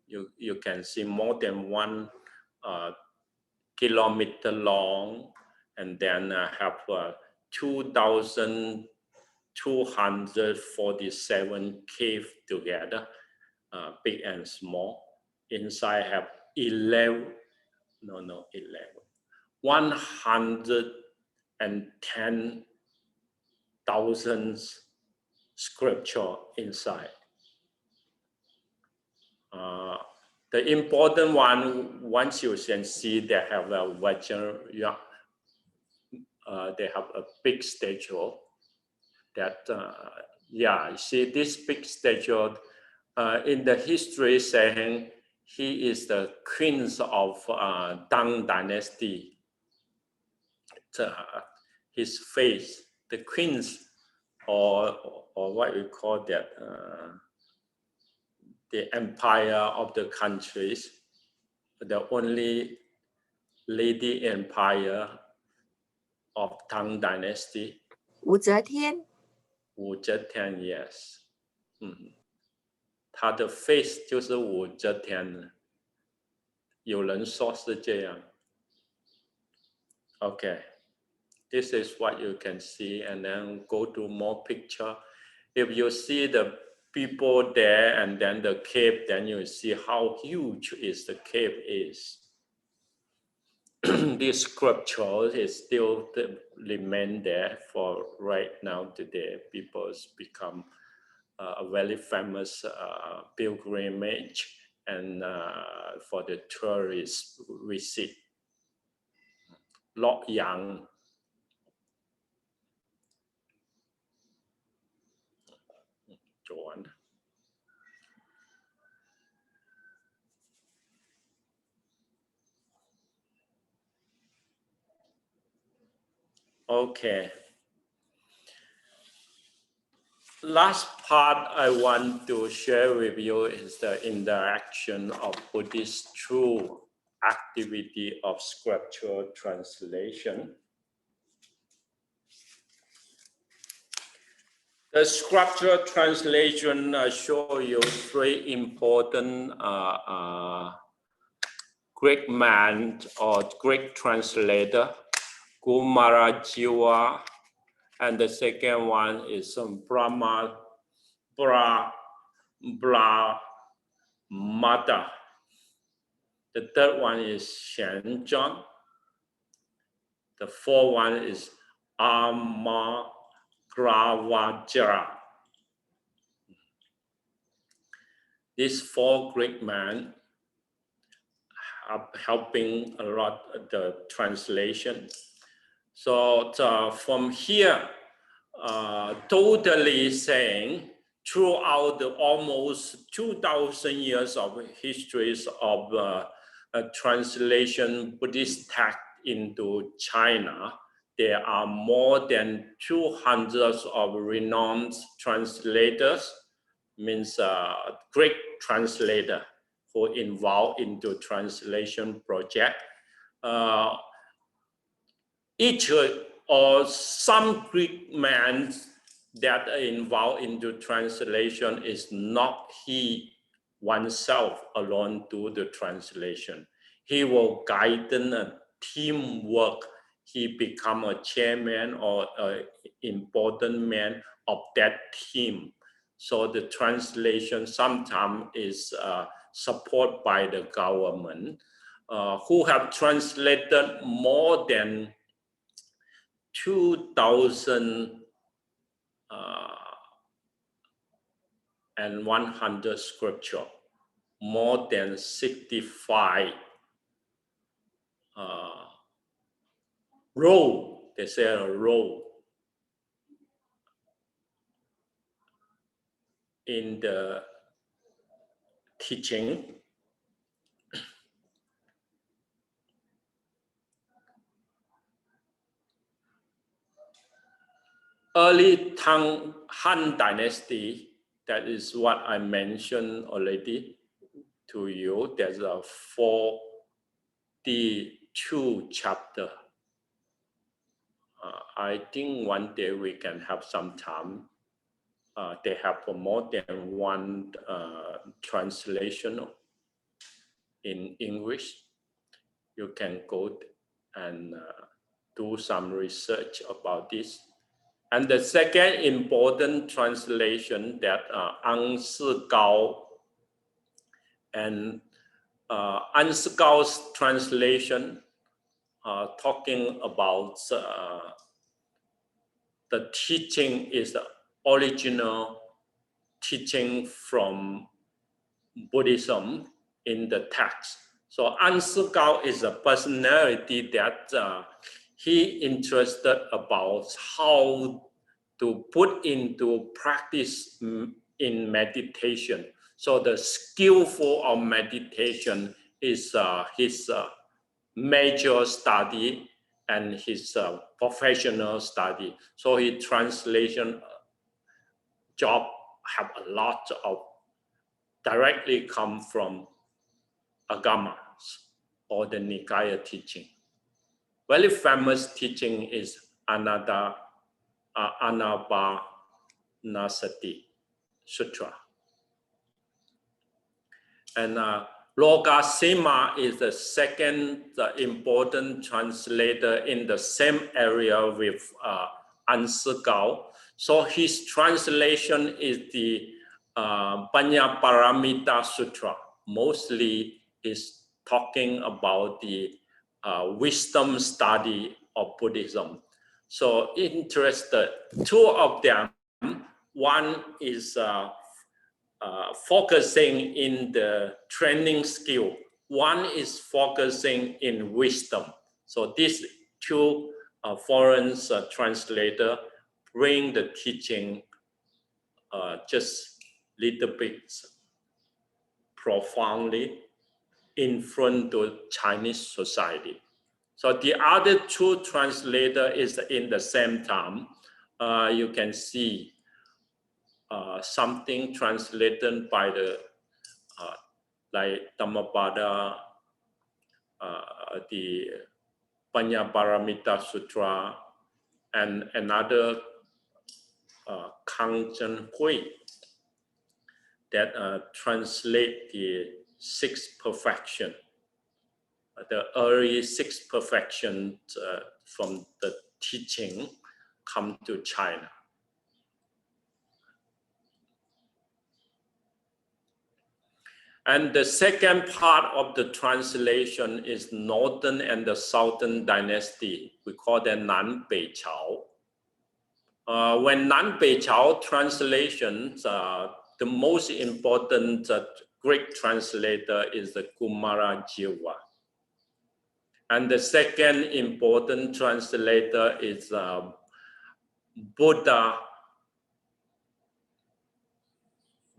You can see more than 1 kilometer long, and then have 2,247 caves together, big and small. Inside have 110,000 scripture inside. The important one, once you can see, they have a they have a big statue that, you see this big statue in the history saying he is the prince of Tang dynasty. His face, the queens, or what we call that, the empire of the countries, the only lady empire of Tang dynasty. 武则天 武则天 yes. 他的 face 就是武则天，有人说是这样。Okay, this is what you can see, and then go to more picture. If you see the people there and then the cave, then you see how huge is the cave is. This sculpture is still remain there for right now today. People become a very famous pilgrimage and for the tourists visit. Lok Yang. Okay. Last part I want to share with you is the interaction of Buddhist through activity of scripture translation. The scripture translation show you 3 important Greek man or Greek translator, Kumarajiva, and the second one is Brahmada. The third one is Shen Zhang. The fourth one is Amagravajra. These 4 Greek men are helping a lot the translation. So from here, totally saying throughout the almost 2,000 years of histories of translation Buddhist text into China, there are more than 200 of renowned translators, means Greek translator who involved into translation project. Each or some Greek man that are involved into translation is not he oneself alone do the translation. He will guide a teamwork. He become a chairman or an important man of that team. So the translation sometimes is supported by the government, who have translated more than 2,100 scripture, more than 65 role, they say a role in the teaching. Early Han Dynasty, that is what I mentioned already to you. There's a 42 chapter. I think one day we can have some time. They have more than one translation in English. You can go and do some research about this. And the second important translation that An Si Gao, and An Si Gao's translation talking about the teaching is the original teaching from Buddhism in the text. So An Si Gao is a personality that he interested about how to put into practice in meditation. So the skillful of meditation is his major study and his professional study. So his translation job have a lot of directly come from Agamas or the Nikaya teaching. Very famous teaching is Anapanasati Sutra. And Logasima is the second important translator in the same area with An Si Gao. So his translation is the Panyaparamita Sutra. Mostly is talking about the wisdom study of Buddhism. So interested, 2 of them, one is focusing in the training skill. One is focusing in wisdom. So these 2 foreign translator bring the teaching just little bit profoundly influence to Chinese society. So the other 2 translator is in the same time. You can see something translated by the like Dhammapada, the Panyaparamita Sutra, and another Kang Chen Hui that translate the 6 perfection, the early 6 perfections from the teaching come to China. And the second part of the translation is Northern and the Southern Dynasty. We call them Nan Bei Chao. When non-Peichao translations, the most important Greek translator is the Kumarajiva. And the second important translator is Buddha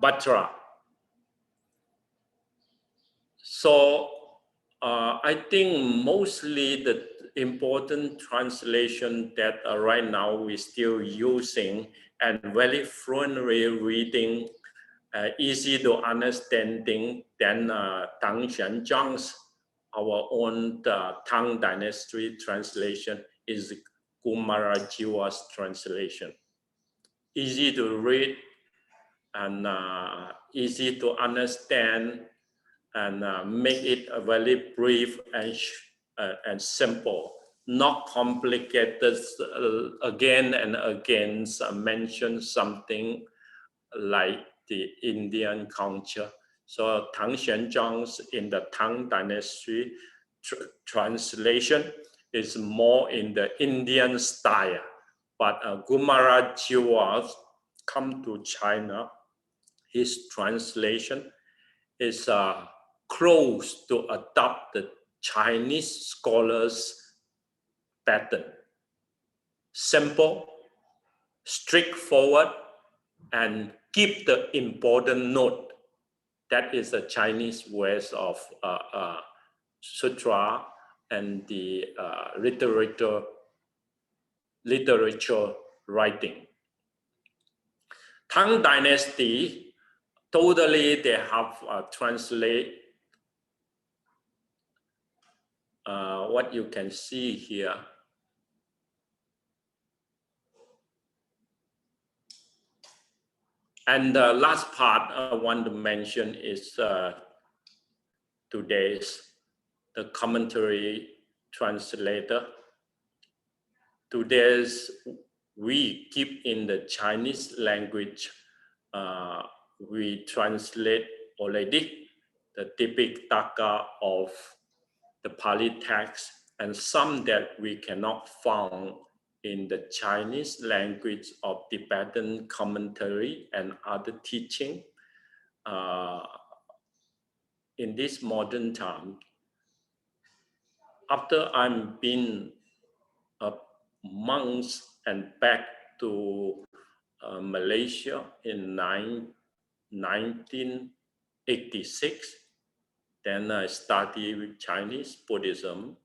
Batra. So I think mostly the important translation that right now we're still using and very fluently reading, easy to understanding than Tang Xianzhang's, our own Tang Dynasty translation is Kumarajiva's translation. Easy to read and easy to understand, and make it very brief and simple, not complicated. Again and again, mention something like the Indian culture. So Tang Xianzhang's in the Tang Dynasty translation is more in the Indian style, but Kumarajiva come to China, his translation is close to adopt the Chinese scholars' pattern. Simple, straightforward, and keep the important note. That is the Chinese ways of sutra and the literature writing. Tang Dynasty, totally they have translate what you can see here. And the last part I want to mention is today's the commentary translator. Today's we keep in the Chinese language. We translate already the Tipitaka of the Pali text, and some that we cannot find in the Chinese language of Tibetan commentary and other teaching. In this modern time, after I'm been a month and back to Malaysia in 1986, then I studied with Chinese Buddhism,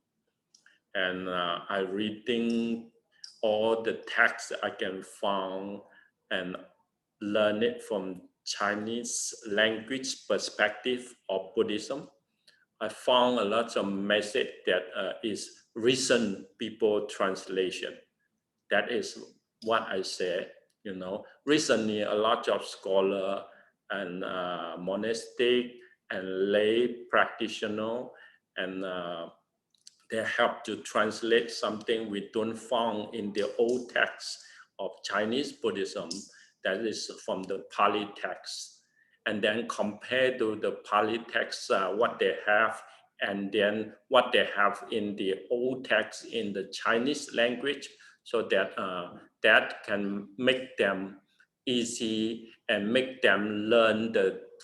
and I reading all the texts I can find and learn it from Chinese language perspective of Buddhism. I found a lot of message that is recent people translation. That is what I say. You know, recently a lot of scholar and monastic and lay practitioner, and they help to translate something we don't find in the old text of Chinese Buddhism, that is from the Pali text, and then compare to the Pali text what they have, and then what they have in the old text in the Chinese language, so that that can make them easy and make them learn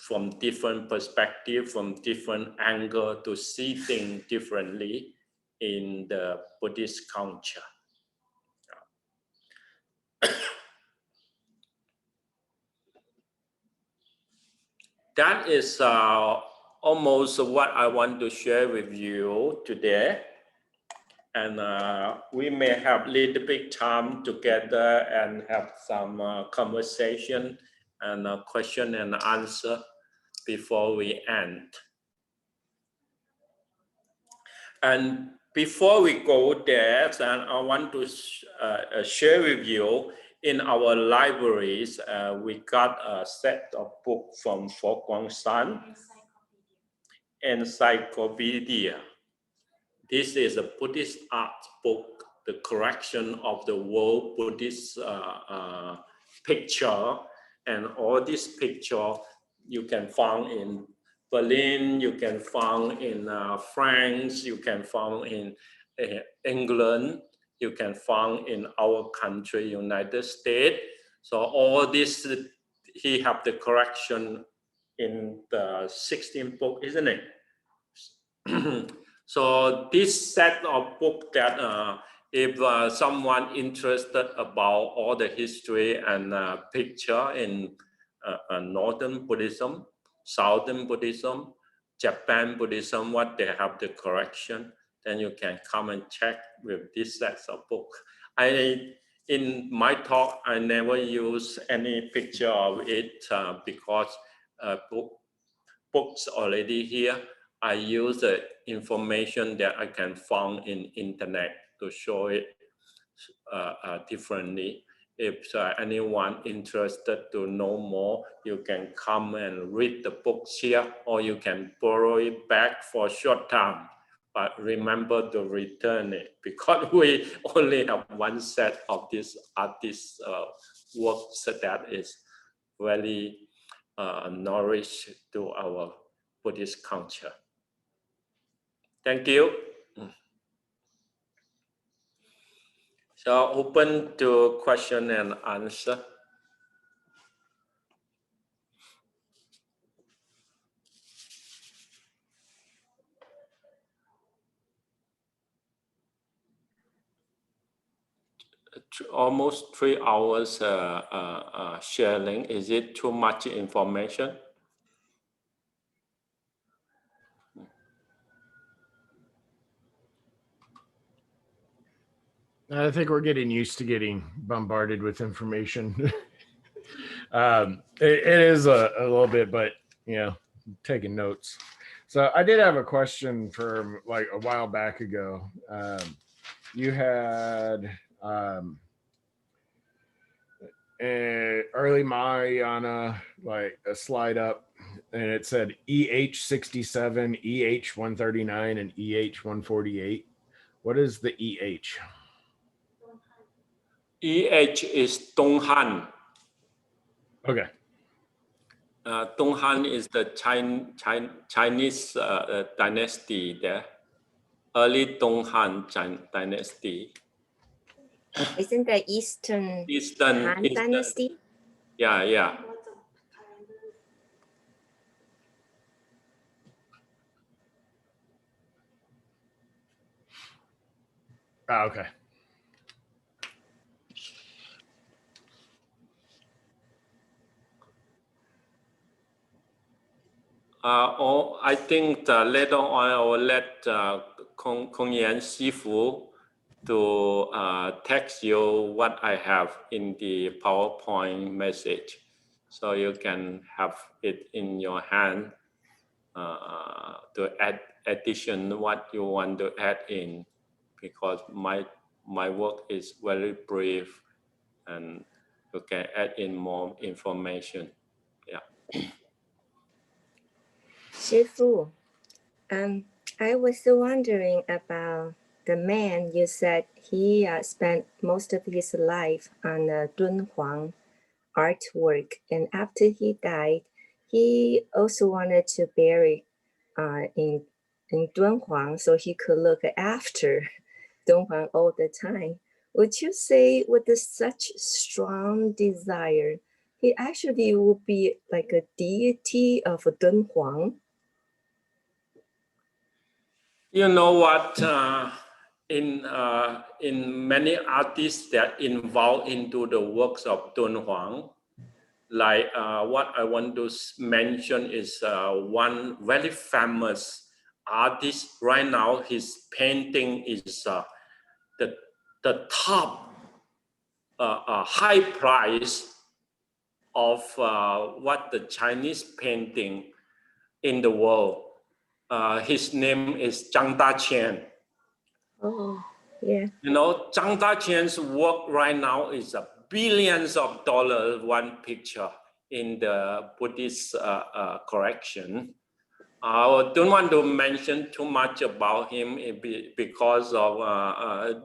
from different perspective, from different angle to see things differently in the Buddhist culture. That is almost what I want to share with you today. And we may have a little bit time together and have some conversation and question and answer before we end. And before we go there, and I want to share with you, in our libraries, we got a set of books from Fo Guangshan, Encyclopedia. This is a Buddhist art book, the collection of the world Buddhist picture, and all these picture you can find in Berlin, you can find in France, you can find in England, you can find in our country, United States. So all this, he have the correction in the 16th book, isn't it? So this set of book that if someone interested about all the history and picture in Northern Buddhism, Southern Buddhism, Japan Buddhism, what they have the correction, then you can come and check with this sets of book. In my talk, I never use any picture of it because books already here. I use the information that I can find in internet to show it differently. If anyone interested to know more, you can come and read the books here, or you can borrow it back for a short time. But remember to return it, because we only have one set of this artist works that is very nourished to our Buddhist culture. Thank you. So open to question and answer. Almost 3 hours sharing. Is it too much information? I think we're getting used to getting bombarded with information. It is a little bit, but you know, taking notes. So I did have a question from like a while back ago. You had early Mahayana, like a slide up, and it said EH67, EH139, and EH148. What is the EH? EH is Donghan. Okay. Donghan is the Chinese dynasty there. Early Donghan dynasty. Isn't that Eastern Han dynasty? Yeah, yeah. Oh, okay. I think later on I will let Kong Yan Sifu to text you what I have in the PowerPoint message, so you can have it in your hand to add addition what you want to add in, because my work is very brief and you can add in more information. Yeah. Shifu, I was wondering about the man you said he spent most of his life on Dunhuang artwork, and after he died, he also wanted to bury in Dunhuang so he could look after Dunhuang all the time. Would you say with such strong desire, he actually would be like a deity of Dunhuang? You know what? In many artists that involved into the works of Dunhuang, like what I want to mention is one very famous artist right now. His painting is the top high price of what the Chinese painting in the world. His name is Zhang Daqian. Oh, yeah. You know, Zhang Daqian's work right now is billions of dollars one picture in the Buddhist collection. I don't want to mention too much about him because of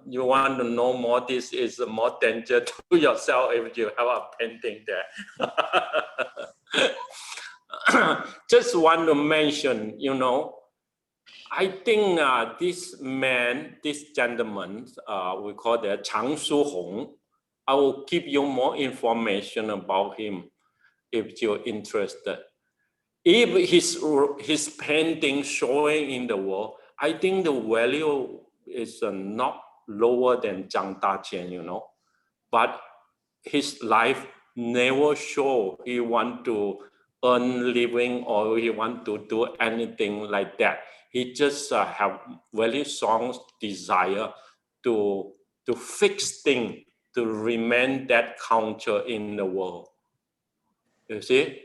you want to know more. This is more danger to yourself if you have a painting there. Just want to mention, you know, I think this man, this gentleman, we call that Chang Su Hong. I will give you more information about him if you're interested. If his painting showing in the world, I think the value is not lower than Zhang Daqian, you know. But his life never show he want to earn living or he want to do anything like that. He just have very strong desire to fix things, to remain that culture in the world. You see,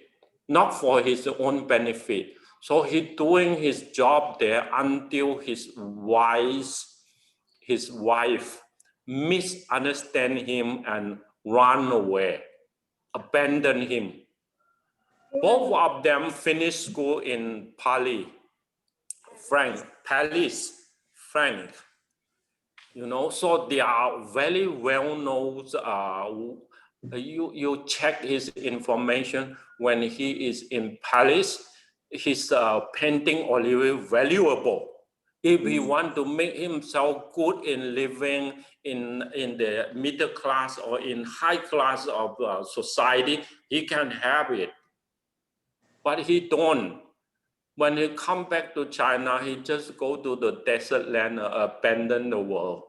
not for his own benefit. So he doing his job there until his wife misunderstand him and run away, abandon him. Both of them finished school in Paris, France. You know, so they are very well known. You check his information when he is in Paris. His painting only valuable. If he want to make himself good in living in the middle class or in high class of society, he can have it. But he don't. When he come back to China, he just go to the desert land, abandon the world.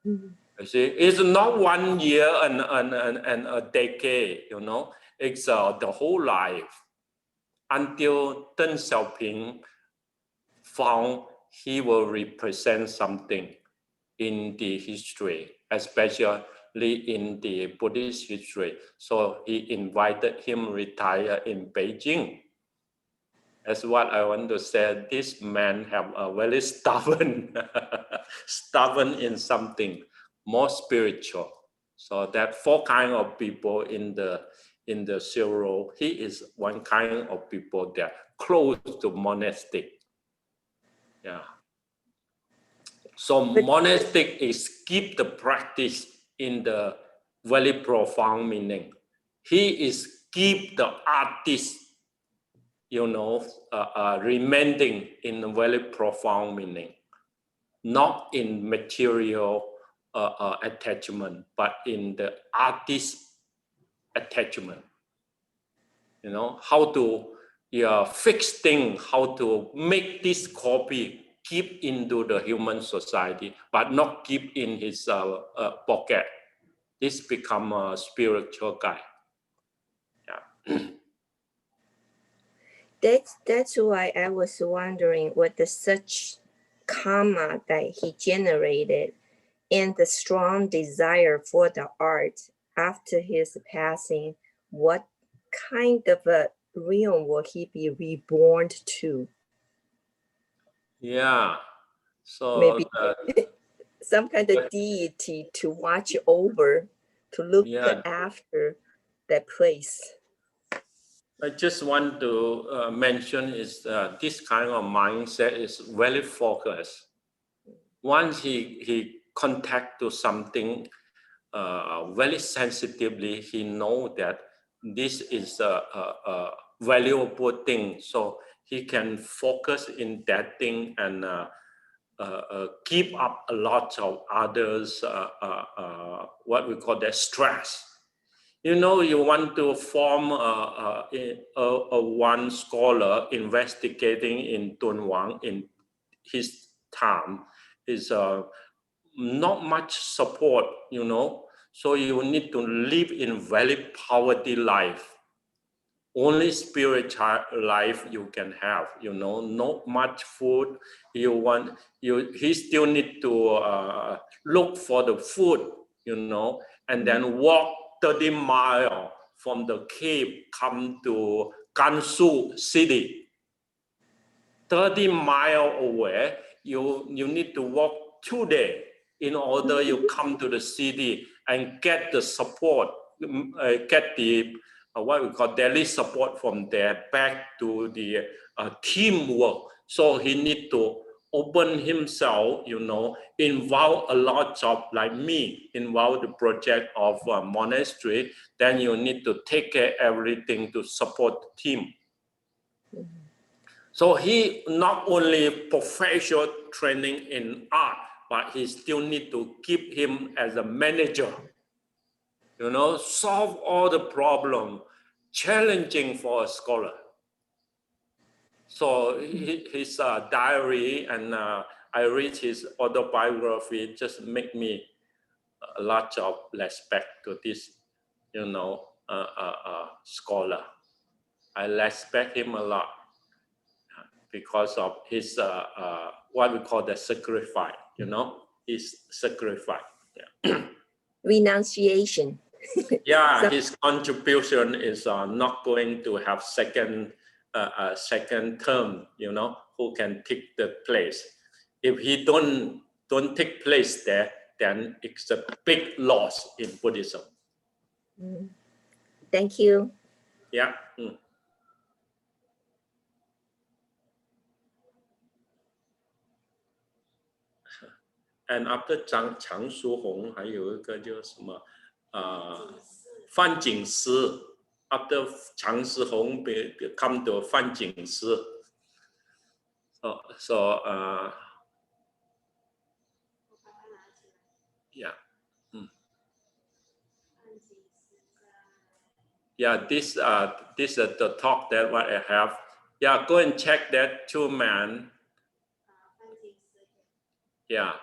You see, it's not 1 year and a decade, you know. It's the whole life until Deng Xiaoping found he will represent something in the history, especially in the Buddhist history. So he invited him retire in Beijing. That's what I want to say. This man have a very stubborn, stubborn in something more spiritual. So that 4 kind of people in the zero, he is one kind of people that close to monastic. Yeah. So monastic is keep the practice in the very profound meaning. He is keep the artist, you know, remaining in a very profound meaning, not in material attachment, but in the artist attachment. You know, how to fix things, how to make this copy keep into the human society, but not keep in his pocket. This become a spiritual guy. Yeah. That's why I was wondering what the such karma that he generated and the strong desire for the art after his passing, what kind of a realm will he be reborn to? Yeah. So maybe some kind of deity to watch over, to look after that place. I just want to mention is this kind of mindset is very focused. Once he contact to something very sensitively, he know that this is a valuable thing. So he can focus in that thing and keep up a lot of others, what we call that stress. You know, you want to form one scholar investigating in Dunhuang in his time is not much support, you know. So you need to live in very poverty life. Only spiritual life you can have, you know, not much food. He still need to look for the food, you know, and then walk 30 miles from the cave come to Gansu city. 30 miles away, you need to walk 2 days in order you come to the city and get the support, get the what we call daily support from there back to the teamwork. So he need to open himself, you know, involve a lot of, like me, involve the project of monastery. Then you need to take care everything to support the team. So he not only professional training in art, but he still need to keep him as a manager. You know, solve all the problem, challenging for a scholar. So his diary and I read his autobiography just make me a lot of respect to this, you know, scholar. I respect him a lot because of his what we call the sacrifice. You know, his sacrifice. Yeah. Renunciation. Yeah, So- his contribution is not going to have second term. You know, who can take the place? If he don't take place there, then it's a big loss in Buddhism. Thank you. Yeah. And after 常书鸿，还有一个叫什么范景诗。After 常书鸿 become to 范景诗。Yeah. Yeah, this is the talk that what I have. Yeah, go and check that two man. Yeah,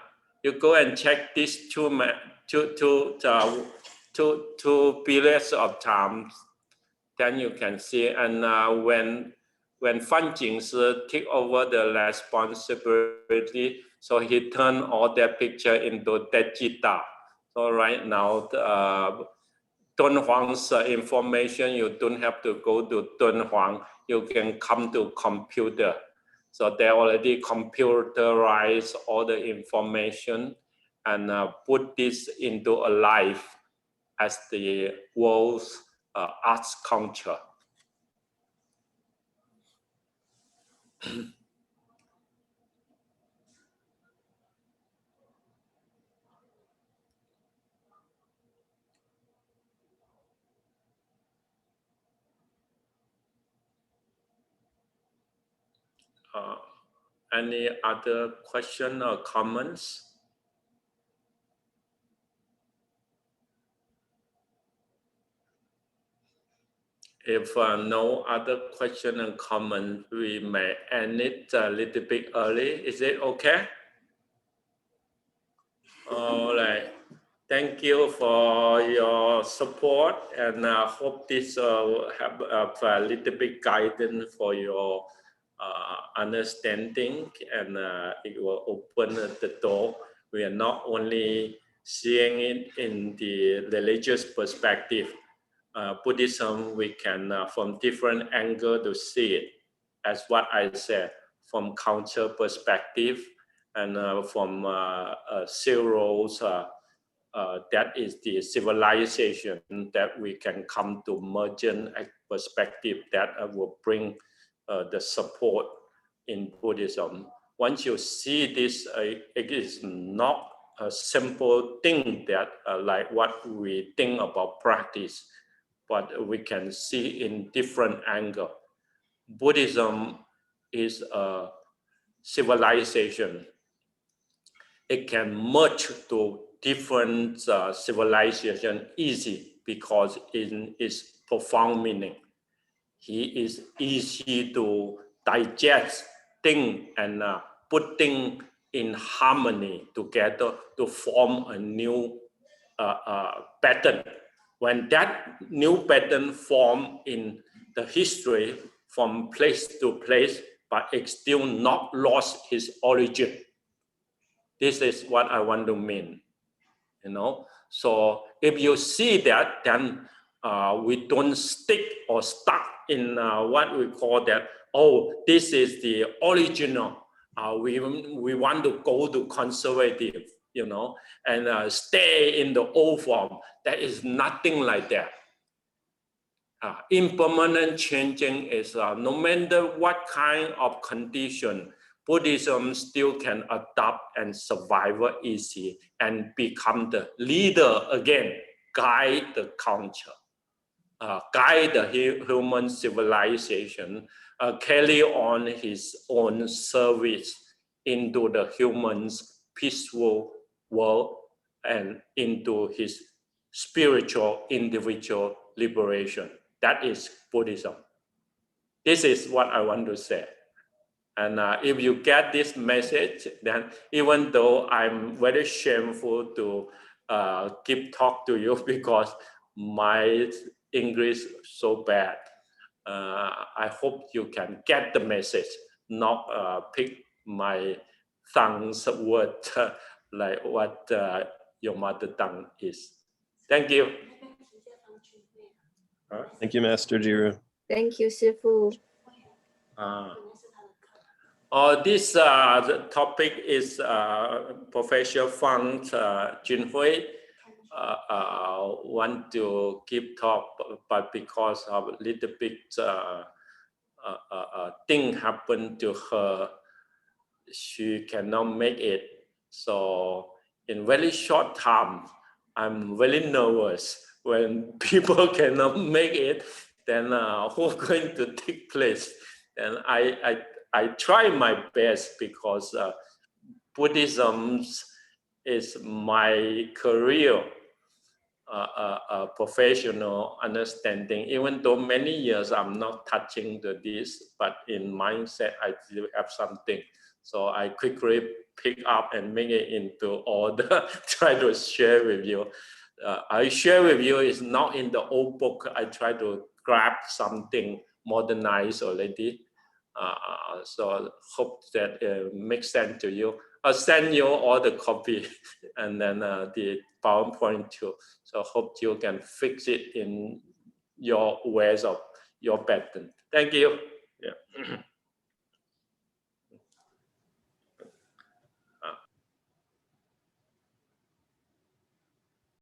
you go and check these two periods of times. Then you can see. And when Fan Jingshi took over the responsibility, so he turned all that picture into digital. So right now, Dunhuang's information, you don't have to go to Dunhuang. You can come to computer. So they already computerized all the information and put this into a life as the world's arts culture. Any other question or comments? If no other question and comment, we may end it a little bit early. Is it okay? All right. Thank you for your support, and I hope this have a little bit guidance for your understanding, and it will open the door. We are not only seeing it in the religious perspective. Buddhism, we can from different angle to see it, as what I said, from culture perspective and from zeros. That is the civilization that we can come to mergent perspective that will bring the support in Buddhism. Once you see this, it is not a simple thing that like what we think about practice, but we can see in different angle. Buddhism is a civilization. It can merge to different civilization easy because in its profound meaning. He is easy to digest, think, and put things in harmony together to form a new pattern. When that new pattern form in the history from place to place, but it still not lost its origin. This is what I want to mean, you know. So if you see that, then we don't stick or stuck in what we call that, oh, this is the original. We want to go to conservative, you know, and stay in the old form. There is nothing like that. Impermanent changing is no matter what kind of condition, Buddhism still can adapt and survive easy and become the leader again, guide the culture. guide the human civilization, carry on his own service into the human's peaceful world and into his spiritual individual liberation. That is Buddhism. This is what I want to say. And if you get this message, then even though I'm very shameful to keep talk to you because my English so bad, I hope you can get the message, not pick my tongue's word like what your mother tongue is. Thank you. Thank you, Master Jiru. Thank you, 师父。 This the topic is Professor Fang Junhui want to give talk, but because of a little bit thing happened to her, she cannot make it. So in very short time, I'm very nervous when people cannot make it. Then who's going to take place? And I try my best because Buddhism is my career, professional understanding. Even though many years I'm not touching this, but in mindset I still have something. So I quickly pick up and make it into order, try to share with you. I share with you is not in the old book. I try to grab something modernized already. So hope that makes sense to you. I'll send you all the copy and then the PowerPoint too. So hope you can fix it in your ways of your pattern. Thank you. Yeah.